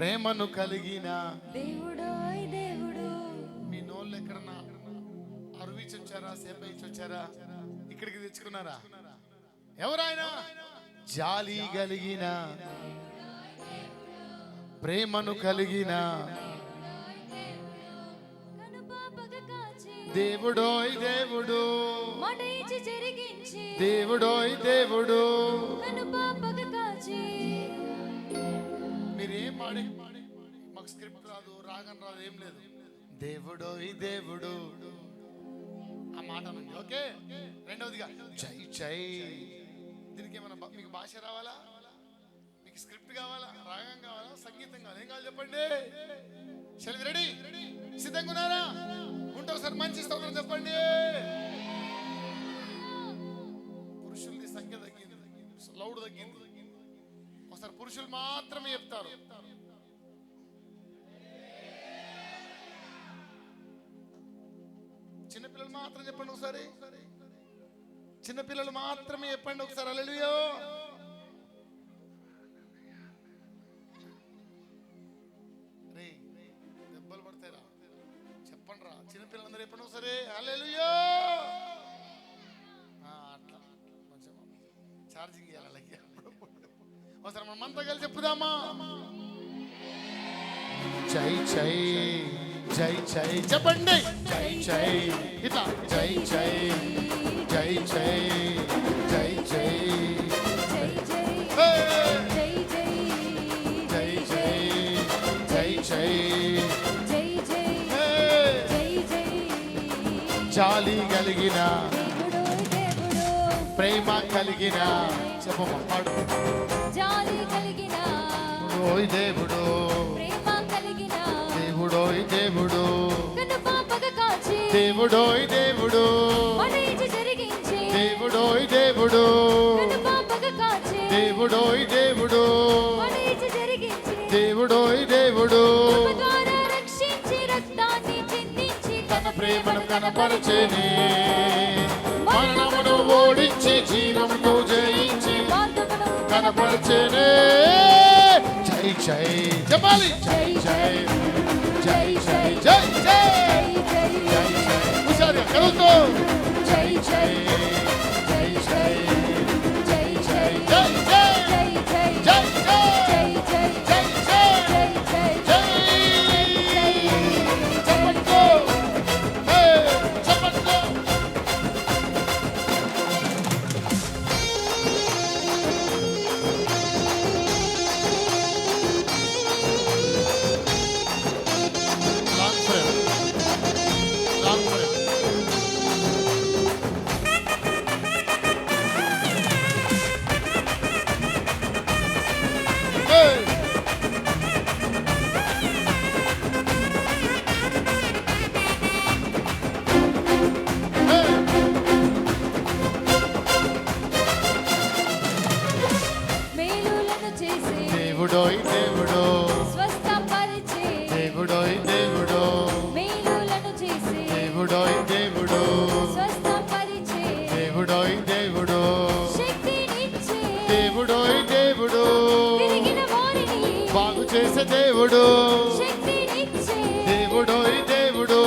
ప్రేమను కలిగిన దేవుడోయ్ దేవుడు. మీ నోళ్ళు ఎక్కడన్నా అరువిచి వచ్చారా, సేపయిచి వచ్చారా, ఇక్కడికి తెచ్చుకున్నారా? ఎవరైనా జాలి కలిగిన ప్రేమను కలిగిన దేవుడోయ్ దేవుడు, మడేచి జరిగించి దేవుడోయ్ దేవుడు. కనుపాపగ కాచి. మీరేం పాడే మాకు స్క్రిప్ట్ రాదు, రాగం రాదు, ఏం లేదు. దేవుడోయ్ దేవుడు ఆ మాట ఉంది. ఓకే, రెండవదిగా జై జై. దీనికి ఏమైనా మీకు భాష రావాలా, మీకు స్క్రిప్ట్ కావాలా, రాగం కావాలా, సంగీతం కావాలా, ఏం కావాలి చెప్పండి? శైలజ రెడీ, సిద్ధంగా ఉన్నారా? ఉంటారు సార్, మంచి స్తోత్రం చెప్పండి. పురుషులది సంఖ్య తగ్గింది, లౌడ్ తగ్గింది. ఒకసారి పురుషులు మాత్రమే చెప్తారు. చిన్నపిల్లలు మాత్రం చెప్పండి ఒకసారి. చిన్నపిల్లలు మాత్రమే చెప్పండి ఒకసారి. హల్లెలూయా. రే దెబ్బలు పడతాయిరా, చెప్పండి రా. చిన్నపిల్లలందరూ చెప్పండి ఒకసారి. హల్లెలూయా. అట్లా కొంచెం ఛార్జింగ్ చేయాలి అలాగే. ఒకసారి మనం అంతా కలిసి చెప్పుదామా? జై జై జై జై చెప్పండి. జై జై ఇట్లా జై జై జై జై జై జై జై జై జాలి కలిగిన ప్రేమ కలిగిన చెప్పమాడు. జాలి కలిగిన ఓయ్ దేవుడు, ప్రేమ కలిగిన దేవుడోయ్ దేవుడు, కనుపాపగ కాచి. దేవుడోయ్ దేవుడు, మడేచి జరిగించి దేవుడోయ్ దేవుడు, కనుపాపగ కాచి. దేవుడోయ్ దేవుడు, మడేచి జరిగించి దేవుడోయ్ దేవుడు, కృప ద్వారా రక్షించి రక్తాన్ని చిందించి తన ప్రేమను కనపరచెనే, మరణమును ఓడించి జీవమును జయించి కనపరచెనే. జై జై చెప్పాలి. జై జై జై జై జై జై జై జై హుషారుగా కలుగుతూ జై జై జై జై జై జై జై జై జై జై జై జై చెప్పండి చెప్పండి. లాంగ్ ఫ్రేమ్ లాంగ్ ఫ్రేమ్ మేలులను చేసి దేవుడోయ్ దేవుడు, స్వస్థపరిచి. దేవుడోయ్ దేవుడు, మేలులను చేసి దేవుడోయ్ దేవుడు, స్వస్థపరిచి. దేవుడోయ్ దేవుడు, శక్తినిచ్చి దేవుడోయ్ దేవుడు, విరిగిన వారిని బాగు చేసే దేవుడు, శక్తినిచ్చి. దేవుడోయ్ దేవుడు,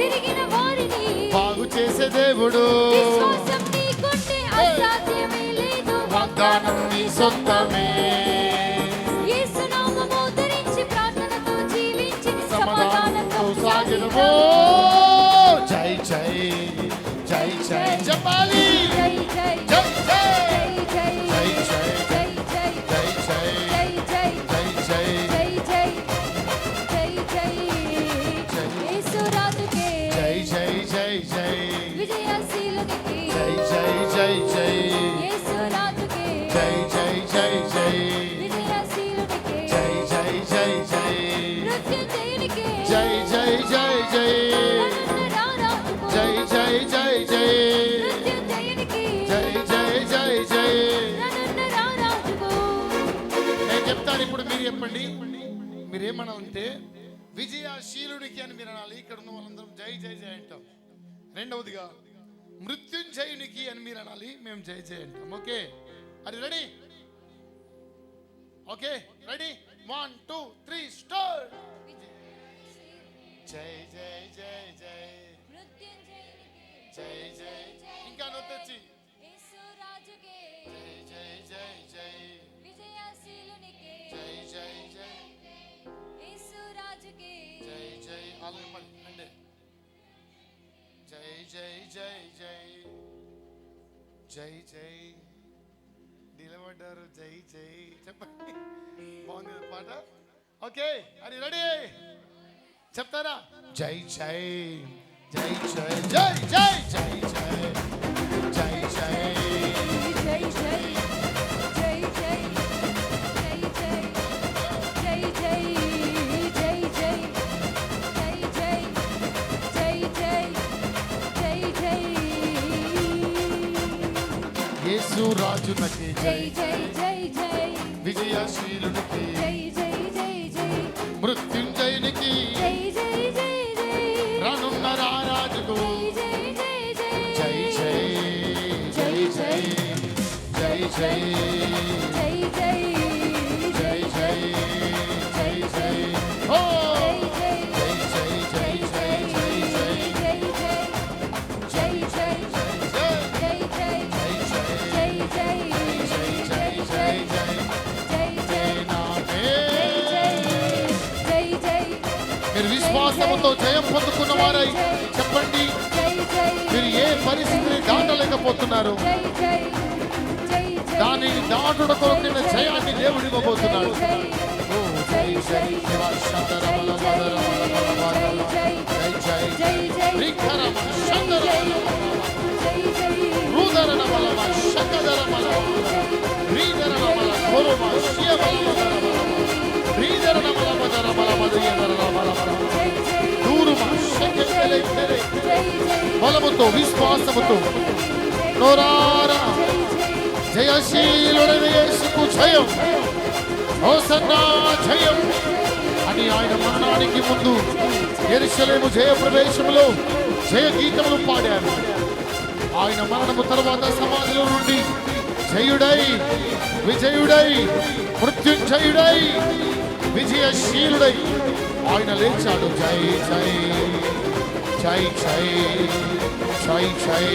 విరిగిన వారిని బాగు చేసే దేవుడు, విశ్వాసం నీకుంటే అసాధ్యమే లేదు. వాగ్దానం నీ సొంతమే, యేసు నామము ధరించి ప్రార్థనతో జీవించి సమాధానంతో సాగినము. జై జై జై జై చెప్పాలి. జై జై జై జై జై జై జై జై జై జై జై జై జై జై జై జై జై జై జై యేసురాజుకే జై జై జై జై విజయశీలునికి జై జై జై జై యేసురాజుకే జై జై జై జై విజయశీలునికి జై జై జై జై మృత్యుంజయునికి జై జై జై జై రారాజుకు జై జై జై జై మృత్యుంజయునికి జై జై జై జై రారాజుకు. నేను చెప్తాను ఇప్పుడు, మీరు చెప్పండి. మీరేమనాలంటే విజయశీలుడికి అని మీరు అనాలి. ఇక్కడ ఉన్న వాళ్ళందరం జై జై జై అంటాం. రెండవదిగా మృత్యుంజయునికి అని మీరు అనాలి, మేము జై జై అంటాం. ఓకే, అది రెడీ? Okay ready? 1 2 3 స్టార్ట్. జై జై జై జై జై జై ఇంకా నొత్తొచ్చి జై జై జై జై జై జై జై జై జై అంటే జై జై జై జై జై జై నిలబడ్డారు. జై జై చెప్పండి. బాగుంది పాట. ఓకే, అది రెడీ చెప్తారా? జై జై జై జై జై జై జై జై జై జై యేసు రాజునకి జై జై జై జై విజయశీలునికి జై జై జై జై మృత్యుంజయునికి జై జై జై జై రానున్న రారాజుకు జై జై జై జై జై జై జై జై జై జై జై జై జై జై జై ఓ జై జై జై జై జై జై జై జై జై మీరు విశ్వాసముతో జయం పొందుకున్న వారై చెప్పండి. మీరు ఏ పరిస్థితిని దాటలేకపోతున్నారు, దానిని దాటుట కొరకైన జయాన్ని దేవుడు ఇవ్వబోతున్నాడు. బలముతో విశ్వాసముతో నోరారా జయశీలుడైన యేసుకు జయం, హోసన్నా జయం అని ఆయన మరణానికి ముందు యెరూషలేము జయ ప్రవేశములో జయ గీతములు పాడారు. ఆయన మరణము తర్వాత సమాధిలో నుండి జయుడై విజయుడై మృత్యుంజయుడై విజయశీలుడై ఆయన లేచాడు. జై జై జై జై జై జై.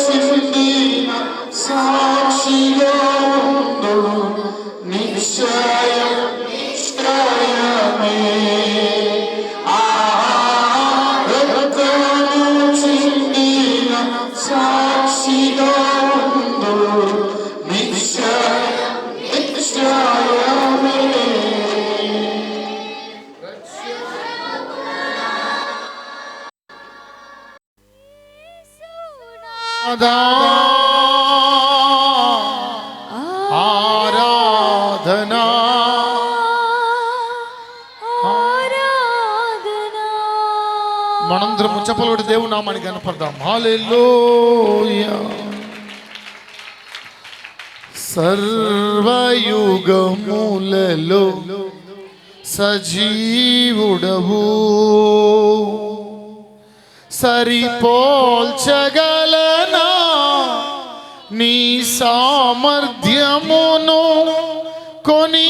చిందిన సాక్షిగా ఉండు నిశ్చయం నిశ్చయమే రక్తము చిందిన సాక్షిగా ఉండు నిశ్చయం నిశ్చయమే ఆరాధనా మనందరం చెప్పలబడి దేవుని నామానికి కనపడదాం. హల్లెలూయా. సర్వయుగములలో సజీవుడవు సరిపోల్చగలనా నీ సామర్థ్యమును కొనియాడదగినది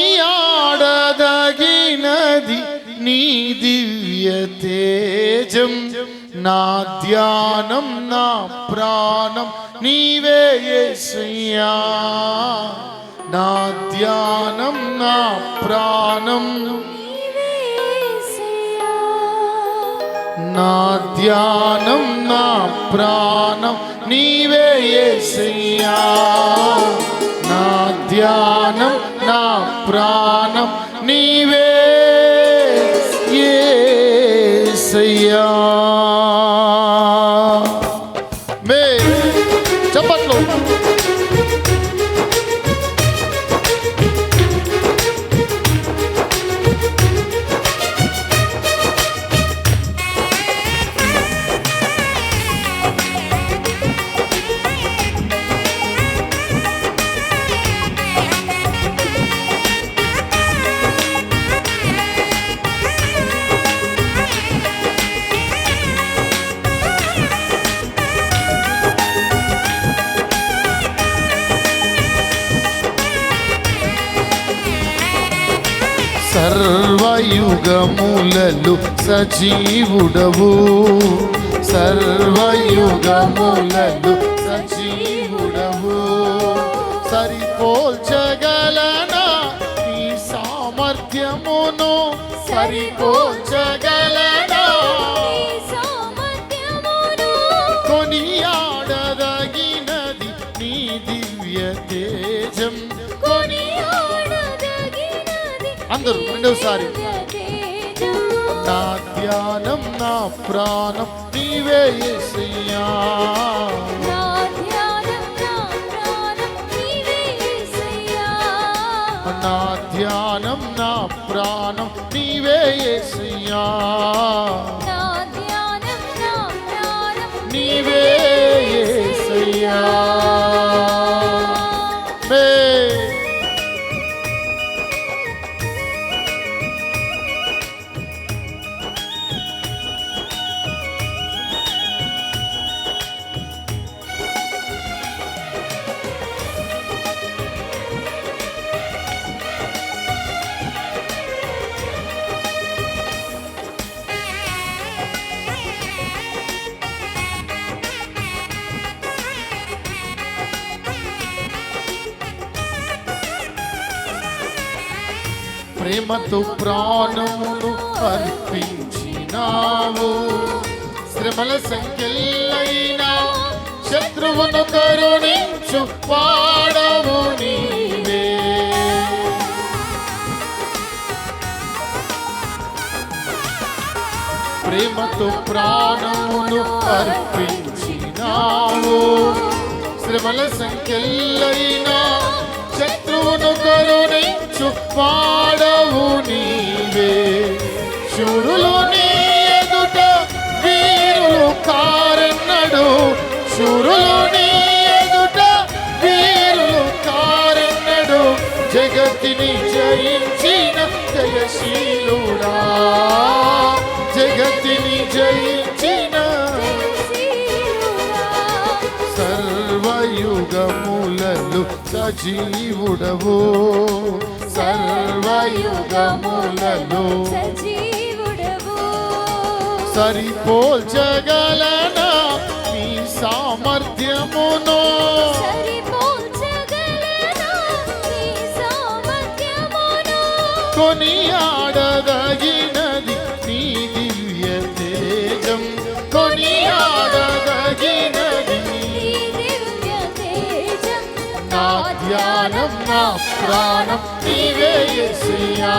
నీ దివ్య తేజం నా ధ్యానం నా ప్రాణం నీవే యేసయ్యా నా ధ్యానం నా ప్రాణం నా ధ్యానం నా ప్రాణం నీవే యేసయ్యా నా ధ్యానం నా ప్రాణం నీవే యేసయ్యా. మే చప్పట్లు. సర్వయుగములలో సజీవుడవు సర్వయుగములలో సజీవుడవు సరిపోల్చగలనా నీ సామర్థ్యమును సరిపోల్చగలనా కొనియాడదగినది నీ దివ్య తేజం అందరూ రెండోసారి నా ధ్యానం నా ప్రాణం నీవే యేసయ్యా నా ధ్యానం నా ప్రాణం నీవే యేసయ్యా నీవే యేసయ్యా. ప్రేమతో ప్రాణమును అర్పించినావు శ్రమల సంఖ్యలైనా శత్రువును కరుణించు వాడవు నీవే ప్రేమతో ప్రాణమును అర్పించినావు శ్రమల సంఖ్యలైనా శత్రువును కరుణించు వాడవు నీవే శూరులు నీ ఎదుట వీరులు కారెన్నడు శూరులు నీ ఎదుట వీరులు కారెన్నడు జగతిని జయించిన జయశీలుడా జగతిని జయించిన సర్వయుగములలో సజీవుడవు సర్వయుగములలో సరిపోల్చగలనా నీ సామర్థ్యమును కొనియాడదగినది నీ దివ్య తేజం, కొనియాడదగినది నా ధ్యానం నా ప్రాణం నీవే యేసయ్యా,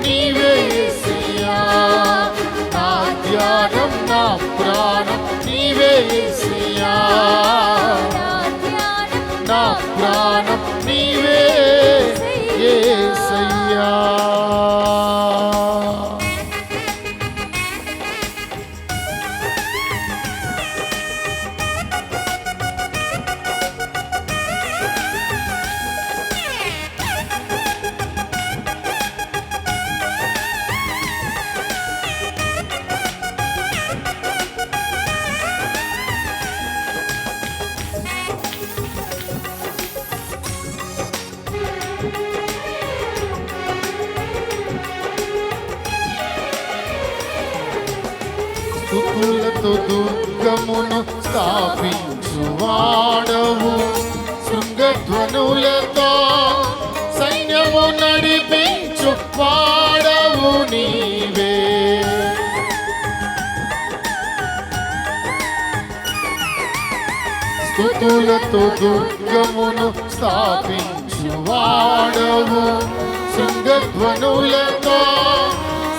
నీవే యేసయ్యా, నా ధ్యానం నా ప్రాణం నీవే యేసయ్యా, నా ప్రాణం నీవే యేసయ్యా. స్తుతులతో దుర్గమును స్థాపించువాడవు, శృంగధ్వనులతో సైన్యము నడిపించు వాడవు నీవే. స్తుతులతో దుర్గమును స్థాపించువాడవు, శృంగధ్వనులతో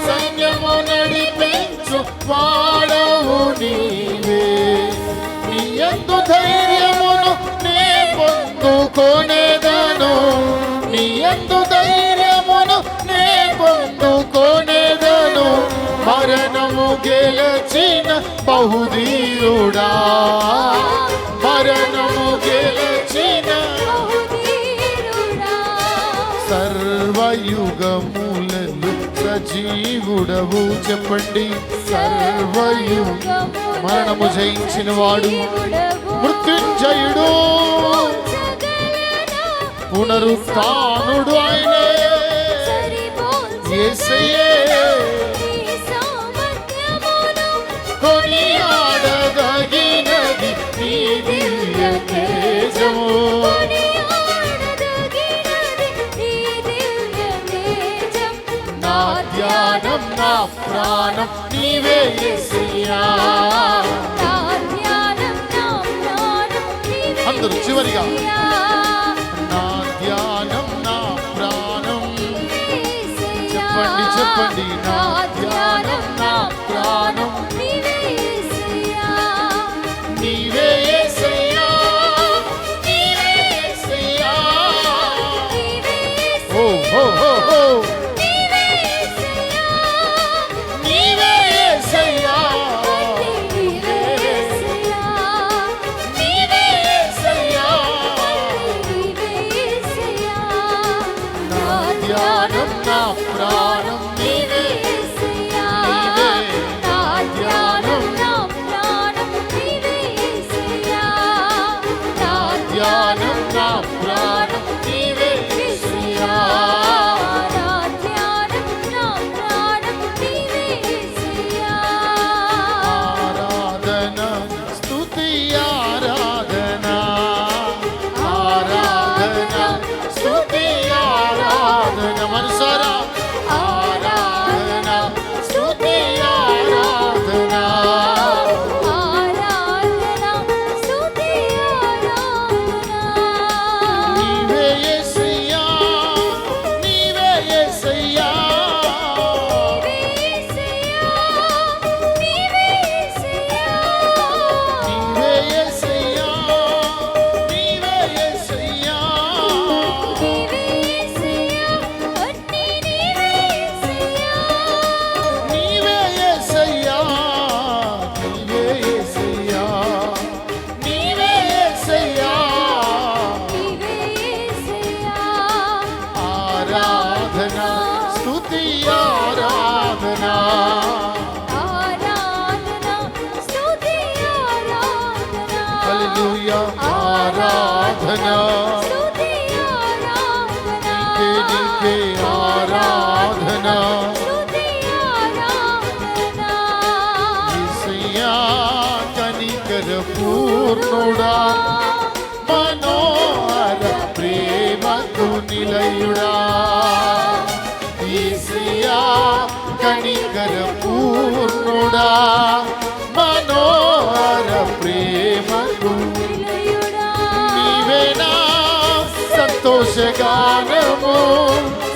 సైన్యము నడిపించు వాడవు నీవే. నీ యందు ధైర్యమును నే పొందుకొనేదను, నీ యందు ధైర్యమును నే పొందుకొనేదను, మరణము గెలచిన బహుధీరుడా, మరణము గెలచిన సర్వయుగములలో సజీవుడవు. చెప్పండి, సర్వయుగ మరణము జయించిన వాడు మృత్యుంజయుడు, పునరుత్థానుడు ఆయనే యేసయ్యే. కొనియాడదగినది నీ దివ్య తేజము, నా ధ్యానం నా ప్రాణం నీవే యేసయ్యా. అందరూ చివరిగా నా ధ్యానం నా ప్రాణం చెప్పండి, చెప్పండి, నా ధ్యానం నా ప్రాణం నీవే యేసయ్యా, నీవే యేసయ్యా. ఓ ఓ ఓ ఓ నీవే యేసయ్యా, నీవే యేసయ్యా, నా ధ్యానం నా ప్రాణం నీవే యేసయ్యా, నా ధ్యానం నా ప్రాణం నీవే యేసయ్యా, నా ధ్యానం నా ప్రాణం నీవే యేసయ్యా, నా ధ్యానం నా ప్రాణం నీవే యేసయ్యా. ఆరాధన స్తుతి ఆరాధన, ఆరాధన స్తుతి ఆరాధన, మనసారా ఆరాధన స్తుతి ఆరాధన, నీవే యేసయ్యా, నీవే యేసయ్యా, నీవే యేసయ్యా, నీవే యేసయ్యా, నీవే యేసయ్యా, నీవే యేసయ్యా, నీవే యేసయ్యా, నీవే యేసయ్యా. ఆరాధన స్తుతి ఆరాధన, హల్లెలూయా. ఆరాధన నీకే నీకే ఆరాధన, యేసయ్యా కనికర పూర్ణుడా మనోహర ప్రేమకు నిలయుడా యేసయ్యా కనికర పూర్ణుడా మనోహర ప్రేమకు నీవేనా సంతోషగానము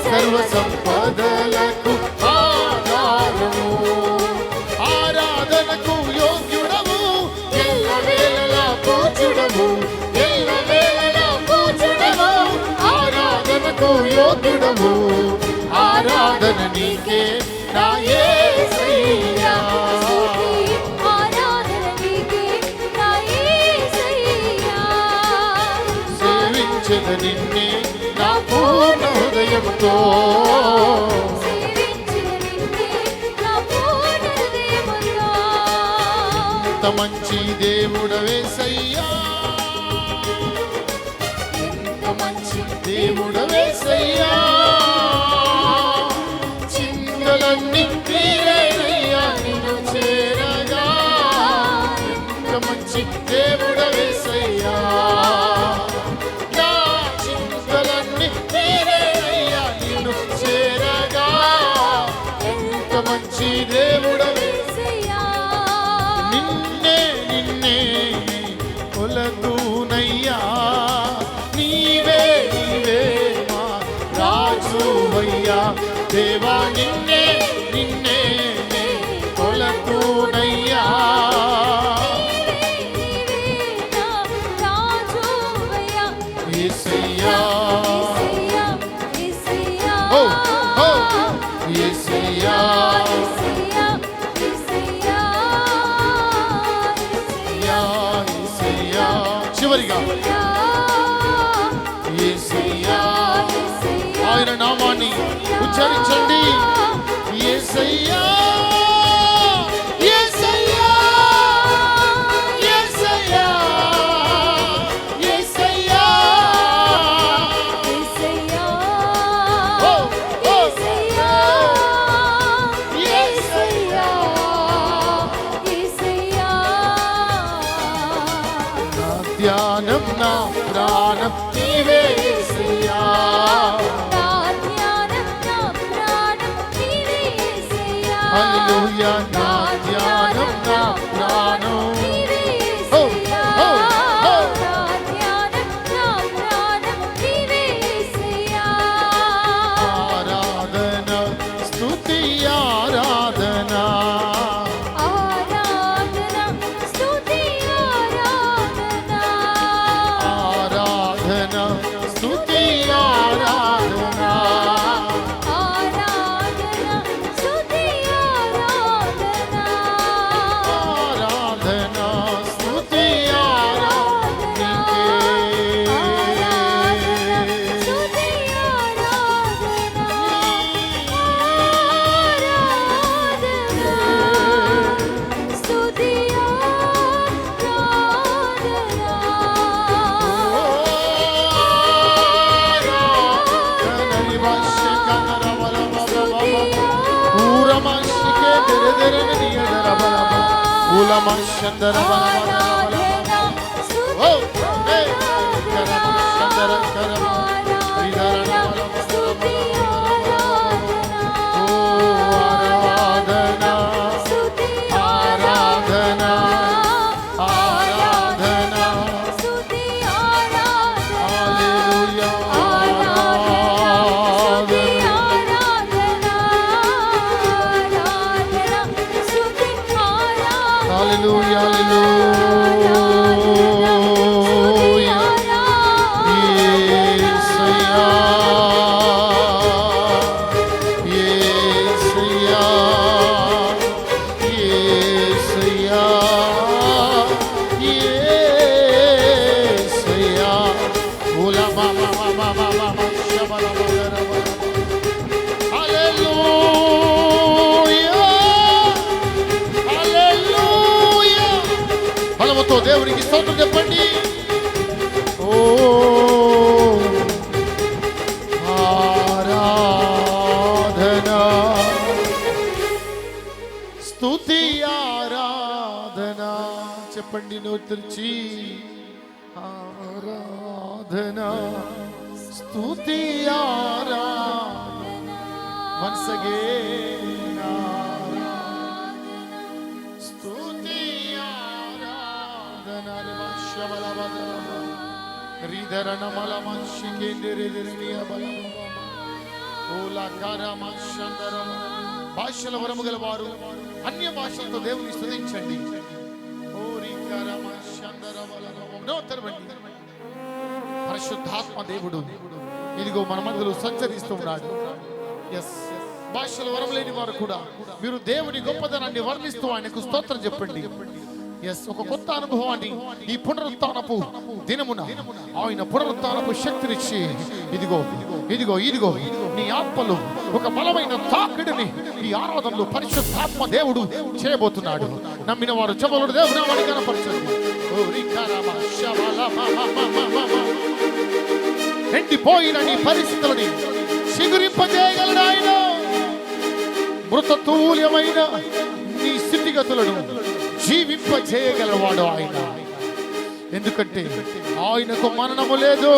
సర్వ సంపదలకు ఆధారము ఆరాధనకు యోగ్యుడము ఎల్లవేళలా పూజుడము ఎల్లవేళలా పూజుడము ఆరాధనకు యోగ్యుడము ఆరాధన నీకే నా యేసయ్యా సేవించద నిన్నే నా పూర్ణ హృదయంతో ఎంత మంచి దేవుడవేసయ్యా ఎంత మంచి దేవుడవేసయ్యా చింతలన్నీ తీరేనయ్యా నిన్ను చేరగా ఎంత మంచి దేవుడవేసయ్యా నా చింతలన్నీ తీరేనయ్యా నిన్ను చేరగా ఎంత మంచి దేవుడవేసయ్యా నిన్నే నిన్నే కొలతూనయ్యా నీవే నీవే మా రాజువయ్యా దేవా నిన్నే నిన్నే కొలతూనయ్యా యేసయ్యా ఓ ఓ యేసయ్యా యేసయ్యా చివరిగా యేసయ్యా ఆయన నామాన్ని ఉచ్చరించండి యేసయ్యా యేసయ్యా యేసయ్యా యేసయ్యా ఓ ఓ యేసయ్యా నా ధ్యానం నా ప్రాణం నీవే యేసయ్యా హల్లెలూయా నా ధ్యానం నా ప్రాణం ఓ ఓ ఓ ఆరాధన స్తుతి ఆరాధన ఆరాధన స్తుతి ఆరాధన ఆరాధన స్తుతి ఆరాధన Hallelujah, hallelujah. Yesaya, Yesaya, Yesaya, Yesaya. Ula mama mama mama shabala mama. Hallelujah. బలముతో దేవునికి స్తోత్రం చెప్పండి. ఓ ఆరాధన స్తుతి ఆరాధన ఆరాధనా. చెప్పండి నోరు తెరిచి. ఆరాధనా స్తుతి ఆరాధనా. Once again స్తుతి ఆరాధనా. రిమశబలబదమ రిదరణ మలమశికేంద్రిదిరియా బలమ ఓలా కరమశందరమ. భాషల వరము గల వారు అన్య భాషలతో దేవుని స్తుతించండి. ఓరి కరమశందరమ నోతరవండి. పరిశుద్ధాత్మ దేవుడు ఇదిగో మన మధ్యలో సంచరిస్తూ ఉన్నాడు. ఎస్, భాషల వరం లేని వారు కూడా మీరు దేవుని గొప్పదనాన్ని వర్ణిస్తూ ఆయనకు స్తోత్రం చెప్పండి. ఎస్, ఒక కొత్త అనుభవాన్ని ఈ పునరుత్థానపు దినమున ఆయన పునరుత్థానపు శక్తినిచ్చి ఇదిగో ఇదిగో ఇదిగో నీ ఆత్మలు ఒక బలమైన తాకిడిని ఈ ఆరాధనలో పరిశుద్ధాత్మ దేవుడు చేయబోతున్నాడు. నమ్మిన వారు చెబులు దేవుని నామాన్ని కనపరచండి. ఎండిపోయిన నీ పరిస్థితులని చిగురింపజేయగలడు ఆయన. మృతతుల్యమైన నీ స్థితిగతులను జీవింపజేయగలవాడు ఆయన. ఎందుకంటే ఆయనకు మరణము లేదు.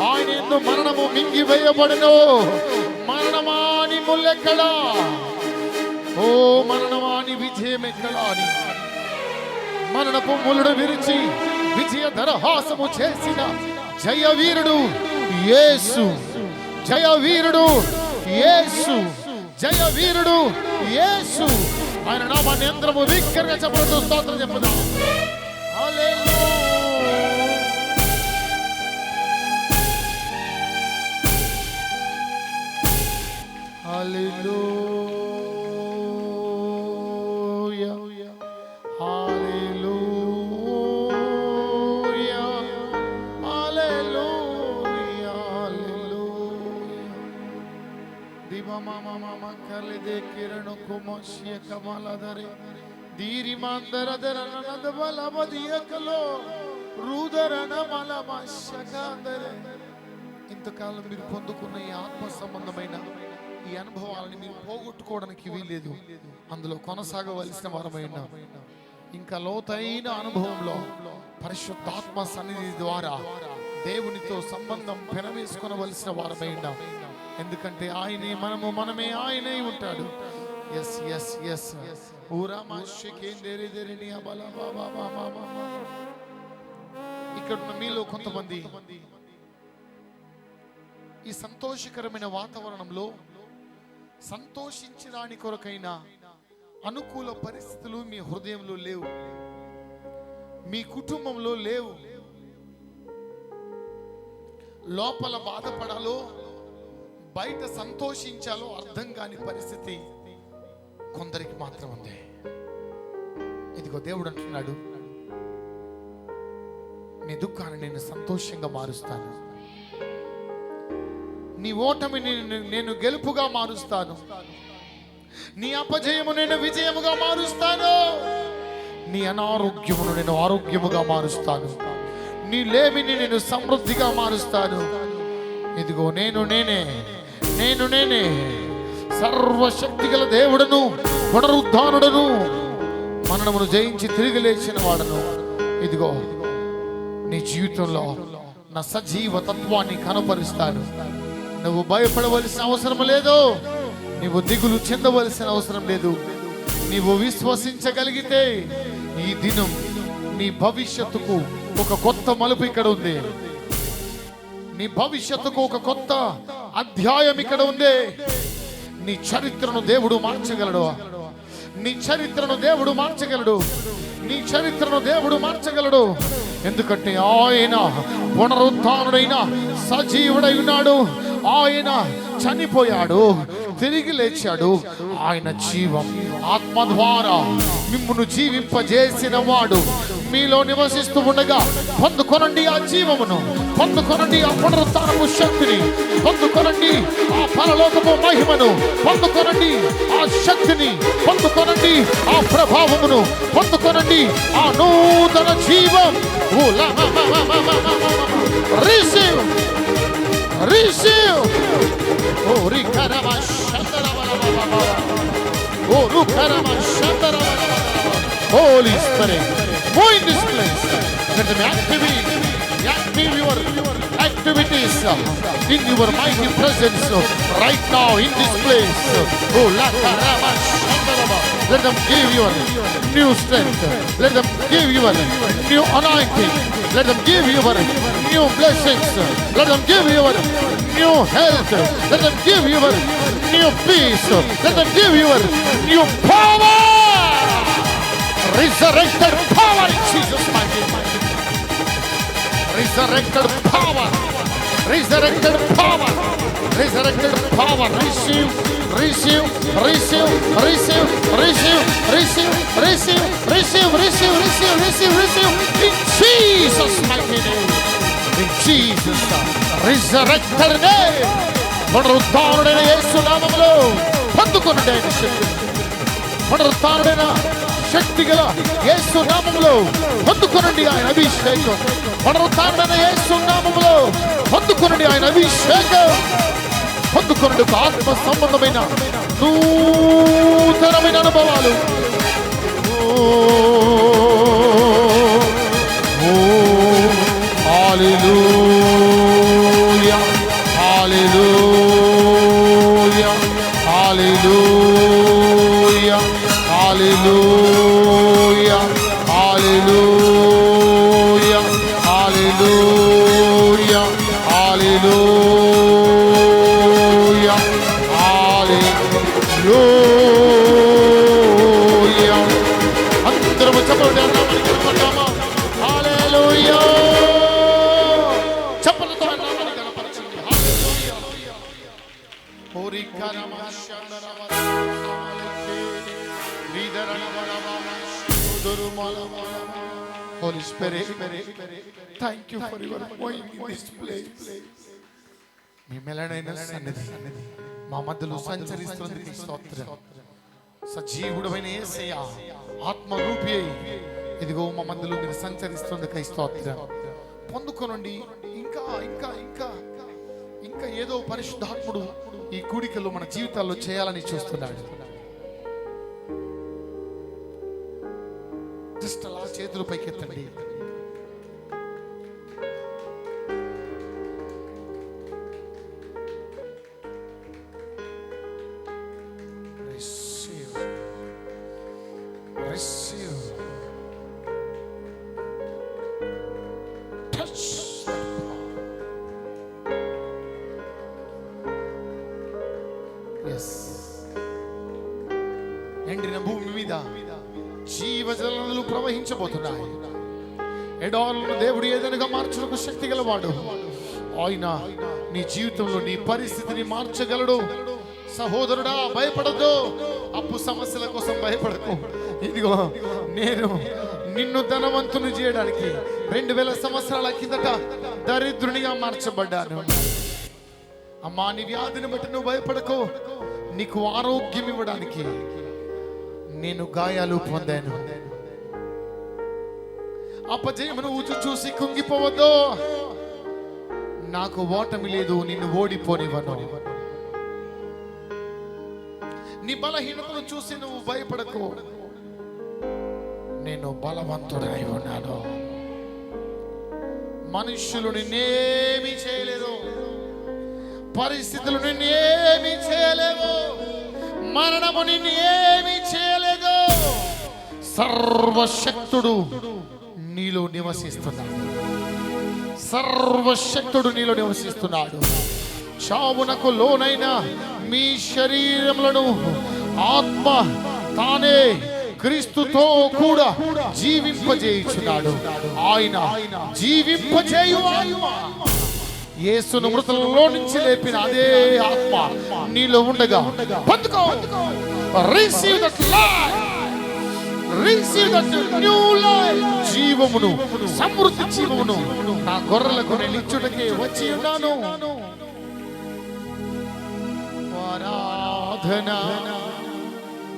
ఆయన ఎందు మరణము మింగివేయబడను. మరణమాని ముల్లెక్కడా, ఓ మరణమాని విజయం ఎక్కడా అని మరణపు ములుడు విరిచి విజయ దరహాసము చేసిన జయవీరుడు యేసు. జయవీరుడు యేసు. జయవీరుడు యేసు. ఆయన నామాన్ని అందరము విక్కరగా చెప్పడంతో స్తోత్రం చెప్పుదాం. హల్లెలూయా హల్లెలూయా హల్లెలూయా హల్లెలూయా. దివా మామా మామా కలే దే కిరణ కుమోషియ కమలదరే దీరి మందరదర ననద బలబదియకలో రుదరన మలమశకాందరే. ఇంతకాలం మీరు పొందుకున్న ఈ ఆత్మ సంబంధమైన ఈ అనుభవాలని మీరు పోగొట్టుకోవడానికి వీల్లేదు. అందులో కొనసాగవలసిన వారమైన ఇంకా లోతైన అనుభవంలో పరిశుద్ధాత్మ సన్నిధి ద్వారా దేవునితో సంబంధం పెనవేసుకొనవలసిన వారమైన. ఎందుకంటే ఆయనే మనము, మనమే ఆయనై ఉంటాడు. Yes yes yes. ఇక్కడ మీలో కొంతమంది ఈ సంతోషకరమైన వాతావరణంలో సంతోషించడానికి కొరకైన అనుకూల పరిస్థితులు మీ హృదయంలో లేవు, మీ కుటుంబంలో లేవు. లోపల బాధపడాలో బయట సంతోషించాలో అర్థం కాని పరిస్థితి కొందరికి మాత్రం ఉంది. ఇదిగో దేవుడు అంటున్నాడు, నీ దుఃఖాన్ని నేను సంతోషంగా మారుస్తాను. నీ ఓటమిని నేను గెలుపుగా మారుస్తాను. నీ అపజయము నేను విజయముగా మారుస్తాను. నీ అనారోగ్యమును నేను ఆరోగ్యముగా మారుస్తాను. నీ లేమిని నేను సమృద్ధిగా మారుస్తాను. ఇదిగో నేను నేనే సర్వశక్తి గల దేవుడను, పునరుద్ధానుడను, మరణమును జయించి తిరిగి లేచిన వాడను. ఇదిగో నీ జీవితంలో నా సజీవ తత్వాన్ని కనపరుస్తాను. నువ్వు భయపడవలసిన అవసరం లేదు. నువ్వు దిగులు చెందవలసిన అవసరం లేదు. నీవు విశ్వసించగలిగితే ఈ దినం నీ భవిష్యత్తుకు ఒక కొత్త మలుపు ఇక్కడ ఉంది. నీ భవిష్యత్తుకు ఒక కొత్త అధ్యాయం ఇక్కడ ఉంది. నీ చరిత్రను దేవుడు మార్చగలడు. నీ చరిత్రను దేవుడు మార్చగలడు. నీ చరిత్రను దేవుడు మార్చగలడు. ఎందుకంటే ఆయన పునరుత్థానుడైన సజీవుడై ఉన్నాడు. ఆయన చనిపోయాడు, తిరిగి లేచాడు. ఆయన జీవం ఆత్మ ద్వారా మిమ్మును జీవింపజేసిన వాడు మీలో నివసిస్తూ ఉండగా పొందుకొనండి ఆ జీవమును, పొందుకొనండి ఆ పునరుత్థానపు శక్తిని, పొందుకొనండి ఆ పరలోకపు మహిమను, పొందుకొనండి ఆ శక్తిని, పొందుకొనండి ఆ ప్రభావమును, పొందుకొనండి ఆ నూతన జీవం. Receive receive. ఓ రికరమ శందరవల ఓ రుకరమ శందరవల Holy Spirit, move in this place. Let them activate your activities in your mighty presence right now in this place. Oh, let them give you new strength. Let them give you new anointing. Let them give you new blessings. Let them give you new health. Let them give you new peace. Let them give you new power. Resurrected power in Jesus' mighty name. Resurrected power. Resurrected power. Resurrected power. Receive. Receive, receive, receive, receive, receive, receive, receive, receive, receive, receive, receive, in Jesus' mighty name. In Jesus' resurrected name. పునరుద్ధానుడైన యేసు నామములో పొందుకొనండి ఆయన శక్తి. పునరుద్ధానుడైన శక్తి గల యేసు నామములో పొందుకొనండి ఆయన అభిషేకం. పునరుద్ధానుడైన యేసు నామములో పొందుకొనండి ఆయన అభిషేకం. పొందుకొనుడు ఆత్మ సంబంధమైన నూతనమైన అనుభవాలు. హల్లెలూయా, హల్లెలూయా, హల్లెలూయా, హల్లెలూయా, హల్లెలూయా, హల్లెలూయా, హల్లెలూయా. అందరము చెప్పండి, అన్నామని కనపడ్డామా? హల్లెలూయా. చెప్పలతో అన్నామని కనపరచండి. హల్లెలూయా. ఓరికరమ శందరమ సాలకే లీదరనమనమ సుదురుమలమ. Holy Spirit, thank you for your going in this place. మీ మెలనైన సన్నిధి మా మధ్యలో సంచరిస్తున్నందుకు స్తోత్రం. సజీవుడమైన యేసయ్య ఆత్మరూపి అయి ఇదిగో మా మధ్యలో మీరు సంచరిస్తున్నందుకు స్తోత్రం. పొందుకొనండి. ఇంకా ఇంకా ఇంకా ఇంకా ఏదో పరిశుద్ధాత్ముడు ఈ కూడికలో మన జీవితాల్లో చేయాలని చూస్తున్నాడు. జస్ట్ అలా చేతులు పైకెత్తండి. Receive. Touch that power. Yes. ఎండిన భూమి మీద జీవజలనదులు ప్రవహించబోతున్నాయి. ఎడారులను దేవుడు ఏదైనా మార్చుటకు శక్తి గలవాడు. ఆయన నీ జీవితంలో నీ పరిస్థితిని మార్చగలడు. సహోదరుడా, భయపడద్దు. అప్పు సమస్యల కోసం భయపడకు. ఇదిగో నేను నిన్ను ధనవంతుని చేయడానికి 2000 సంవత్సరాల కిందట దరిద్రునిగా మార్చబడ్డాను. అమ్మా, నీ వ్యాధిని బట్టి నువ్వు భయపడకు. నీకు ఆరోగ్యం ఇవ్వడానికి నేను గాయాలు పొందాను. అపజయమును చూసి కుంగిపోవద్దు. నాకు ఓటమి లేదు, నిన్ను ఓడిపోనివ్వను. నీ బలహీనతను చూసి నువ్వు భయపడకు. నేను బలవంతుడై ఉన్నాను. మనుషులు నిన్నేమీ చేయలేరు. పరిస్థితులు నిన్నేమీ చేయలేవు. మరణము నిన్నేమీ చేయలేదు. సర్వశక్తుడు నీలో నివసిస్తున్నాడు. సర్వశక్తుడు నీలో నివసిస్తున్నాడు. చావునకు లోనైన మీ శరీరములను ఆత్మ తానే క్రీస్తుతో కూడా జీవింపజేయుచున్నాడు. ఆయన జీవింపజేయు ఆత్మ, యేసును మృతులలో నుంచి లేపిన అదే ఆత్మ నీలో ఉండగా పొందుకో. Receive that life, receive that new life. జీవమును, సమృద్ధి జీవమును నా గొర్రెలకు నేను ఇచ్చుటకే వచ్చి ఉన్నాను. ఆరాధన,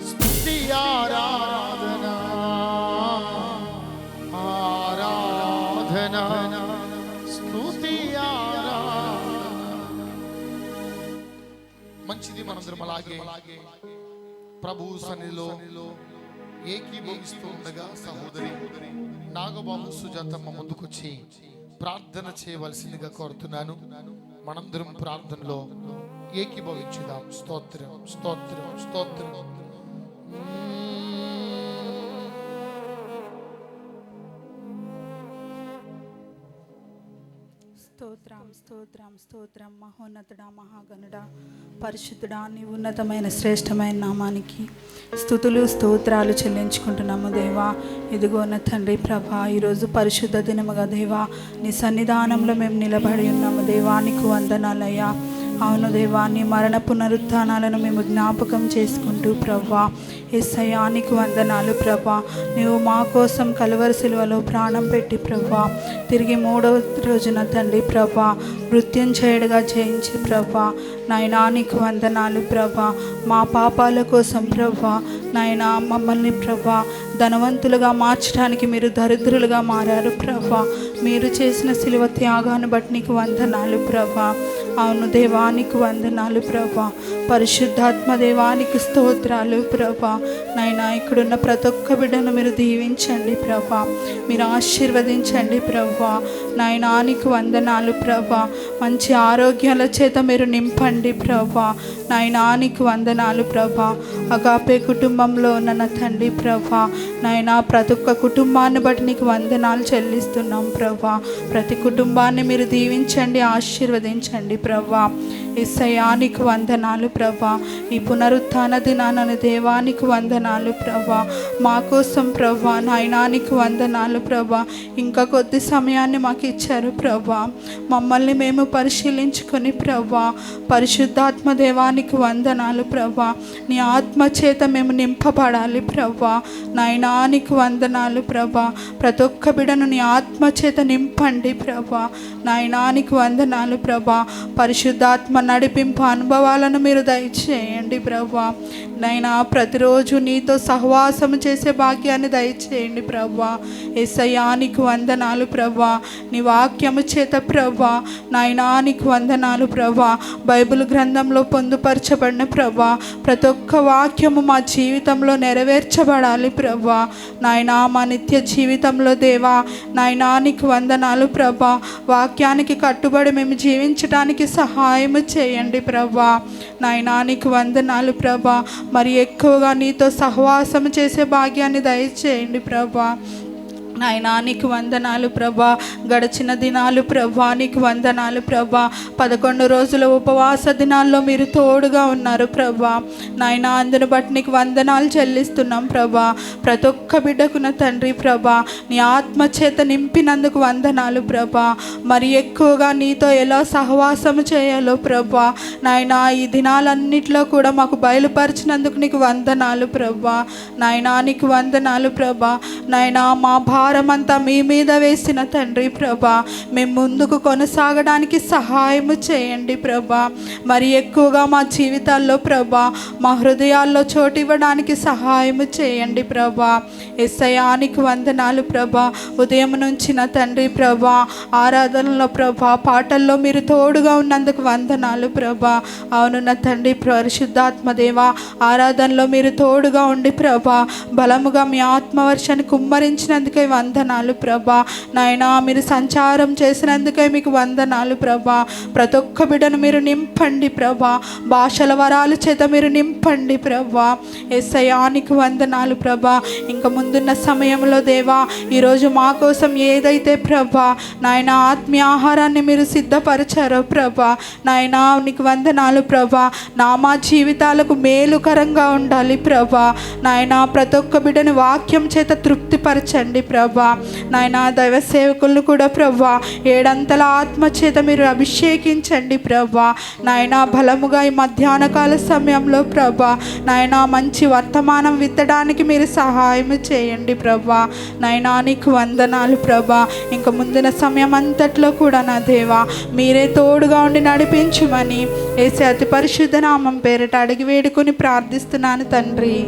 స్తుతి ఆరాధన, ఆరాధన, స్తుతి ఆరాధన. మంచిది, మనందరం అలాగే ప్రభు సన్నిధిలో ఏకీభవిస్తూ ఉండగా సహోదరి నాగబాబు సుజాతమ్మ ముందుకొచ్చి ప్రార్థన చేయవలసిందిగా కోరుతున్నాను. మనందరం ప్రార్థనలో ఏకీభవించుదాం. స్తోత్రం స్తోత్రం స్తోత్రం. స్తోత్రం స్తోత్రం స్తోత్రం. మహోన్నతుడా, మహాగణుడా, పరిశుద్ధుడా, నీ ఉన్నతమైన శ్రేష్టమైన నామానికి స్తుతులు స్తోత్రాలు చెల్లించుకుంటున్నాము దేవా. ఇదిగోన తండ్రి ప్రభా, ఈరోజు పరిశుద్ధ దినముగా దేవా నీ సన్నిధానంలో మేము నిలబడి ఉన్నాము దేవా. నీకు వందనాలయ్యా. అవును దేవా, నీ మరణ పునరుత్థానాలను మేము జ్ఞాపకం చేసుకుంటూ ప్రభా యేసయ్యా నీకు వందనాలు ప్రభా. నీవు మా కోసం కలువరి సిలువలో ప్రాణం పెట్టి ప్రభా తిరిగి 3వ రోజున తండ్రి ప్రభా మృత్యుంజయుడిగా జయించి ప్రభా నాయనా నీకు వందనాలు ప్రభా. మా పాపాల కోసం ప్రభా నాయనా మమ్మల్ని ప్రభా ధనవంతులుగా మార్చడానికి మీరు దరిద్రులుగా మారారు ప్రభా. మీరు చేసిన సిలువ త్యాగాన్ని బట్టి నీకు వందనాలు ప్రభా. అవును దేవానికి వందనాలు ప్రభా. పరిశుద్ధాత్మ దేవానికి స్తోత్రాలు ప్రభా. నాయనా ఇక్కడున్న ప్రతి ఒక్క బిడ్డను మీరు దీవించండి ప్రభా, మీరు ఆశీర్వదించండి ప్రభా. నాయనా నీకు వందనాలు ప్రభా. మంచి ఆరోగ్యాల చేత మీరు నింపండి ప్రభా. నాయనా నీకు వందనాలు ప్రభా. అగాపే కుటుంబంలో ఉన్న తండ్రి ప్రభా నాయనా ప్రతి ఒక్క కుటుంబాన్ని బట్టి నీకు వందనాలు చెల్లిస్తున్నాం ప్రభా. ప్రతి కుటుంబాన్ని మీరు దీవించండి, ఆశీర్వదించండి ప్రభా. యేసయ్యా నీకు వందనాలు ప్రభా. ఈ పునరుత్థాన దినాన దేవానికి వందనాలు ప్రభా. మా కోసం ప్రభా నాయనా నీకు వందనాలు ప్రభా. ఇంకా కొద్ది సమయాన్ని మాకు ఇచ్చారు ప్రభా. మమ్మల్ని మేము పరిశీలించుకొని ప్రభా పరిశుద్ధాత్మ దేవానికి వందనాలు ప్రభా. నీ ఆత్మ చేత మేము నింపబడాలి ప్రభా. నాయనా నీకు వందనాలు ప్రభా. ప్రతి ఒక్క బిడను నీ ఆత్మ చేత నింపండి ప్రభా. నాయనా నీకు వందనాలు ప్రభా. పరిశుద్ధాత్మ నడిపింపు అనుభవాలను మీరు దయచేయండి ప్రభా. నైనా ప్రతిరోజు నీతో సహవాసం చేసే భాగ్యాన్ని దయచేయండి ప్రభా. యేసయ్యా నీకు వందనాలు ప్రభా. నీ వాక్యము చేత ప్రభా నాయనా నీకు వందనాలు ప్రభా. బైబిల్ గ్రంథంలో పొందుపరచబడిన ప్రభా ప్రతి ఒక్క వాక్యము మా జీవితంలో నెరవేర్చబడాలి ప్రభా. నాయనా మా నిత్య జీవితంలో దేవా నాయనా నీకు వందనాలు ప్రభా. వాక్యానికి కట్టుబడి మేము జీవించడానికి సహాయం చేయండి ప్రభా. నాయనా నీకు వందనాలు ప్రభా. మరి ఎక్కువగా నీతో సహవాసం చేసే భాగ్యాన్ని దయచేయండి ప్రభా. నాయనా నీకు వందనాలు ప్రభా. గడిచిన దినాలు ప్రభా నీకు వందనాలు ప్రభా. 11 రోజుల ఉపవాస దినాల్లో మీరు తోడుగా ఉన్నారు ప్రభా. నాయనా అందును బట్టి నీకు వందనాలు చెల్లిస్తున్నాం ప్రభా. ప్రతి ఒక్క బిడ్డకున్న తండ్రి ప్రభా నీ ఆత్మ చేత నింపినందుకు వందనాలు ప్రభా. మరి ఎక్కువగా నీతో ఎలా సహవాసము చేయాలో ప్రభా నాయనా ఈ దినాలన్నిట్లో కూడా మాకు బయలుపరిచినందుకు నీకు వందనాలు ప్రభా. నాయనా నీకు వందనాలు ప్రభా. నాయనా మా భారమంతా మీ మీద వేసిన తండ్రి ప్రభా మేము ముందుకు కొనసాగడానికి సహాయం చేయండి ప్రభా. మరి ఎక్కువగా మా జీవితాల్లో ప్రభా మా హృదయాల్లో చోటు ఇవ్వడానికి సహాయం చేయండి ప్రభా. యేసయ్యా నీకు వందనాలు ప్రభా. ఉదయం నుంచి నా తండ్రి ప్రభా ఆరాధనలో ప్రభా పాటల్లో మీరు తోడుగా ఉన్నందుకు వందనాలు ప్రభా. అవును నా తండ్రి పరిశుద్ధాత్మ దేవా ఆరాధనలో మీరు తోడుగా ఉండి ప్రభా బలముగా మీ ఆత్మవర్షాన్ని కుమ్మరించినందుకే వందనాలు ప్రభా. నాయనా మీరు సంచారం చేసినందుకే మీకు వందనాలు ప్రభా. ప్రతి ఒక్క బిడ్డను మీరు నింపండి ప్రభా. భాషల వరాల చేత మీరు నింపండి ప్రభా. యేసయ్యా నీకు వందనాలు ప్రభా. ఇంకా ముందున్న సమయంలో దేవా ఈరోజు మా కోసం ఏదైతే ప్రభా నాయన ఆత్మీయ ఆహారాన్ని మీరు సిద్ధపరిచారో ప్రభా నాయనా నీకు వందనాలు ప్రభా. మా జీవితాలకు మేలుకరంగా ఉండాలి ప్రభా. నాయనా ప్రతి ఒక్క బిడ్డను వాక్యం చేత తృప్తిపరచండి ప్రభా. నాయనా దైవ సేవకులను కూడా ప్రభా 7 ఆత్మ చేత మీరు అభిషేకించండి ప్రభా. నాయనా బలముగా ఈ మధ్యాహ్న కాల సమయంలో ప్రభా నాయనా మంచి వర్తమానం విత్తడానికి మీరు సహాయం చేయండి ప్రభా. నాయనా నీకు వందనాలు ప్రభా. ఇంకా ముందున సమయం అంతట్లో కూడా నా దేవా మీరే తోడుగా ఉండి నడిపించుమని యేసు అతి పరిశుద్ధ నామం పేరిట అడిగి వేడుకొని ప్రార్థిస్తున్నాను తండ్రి.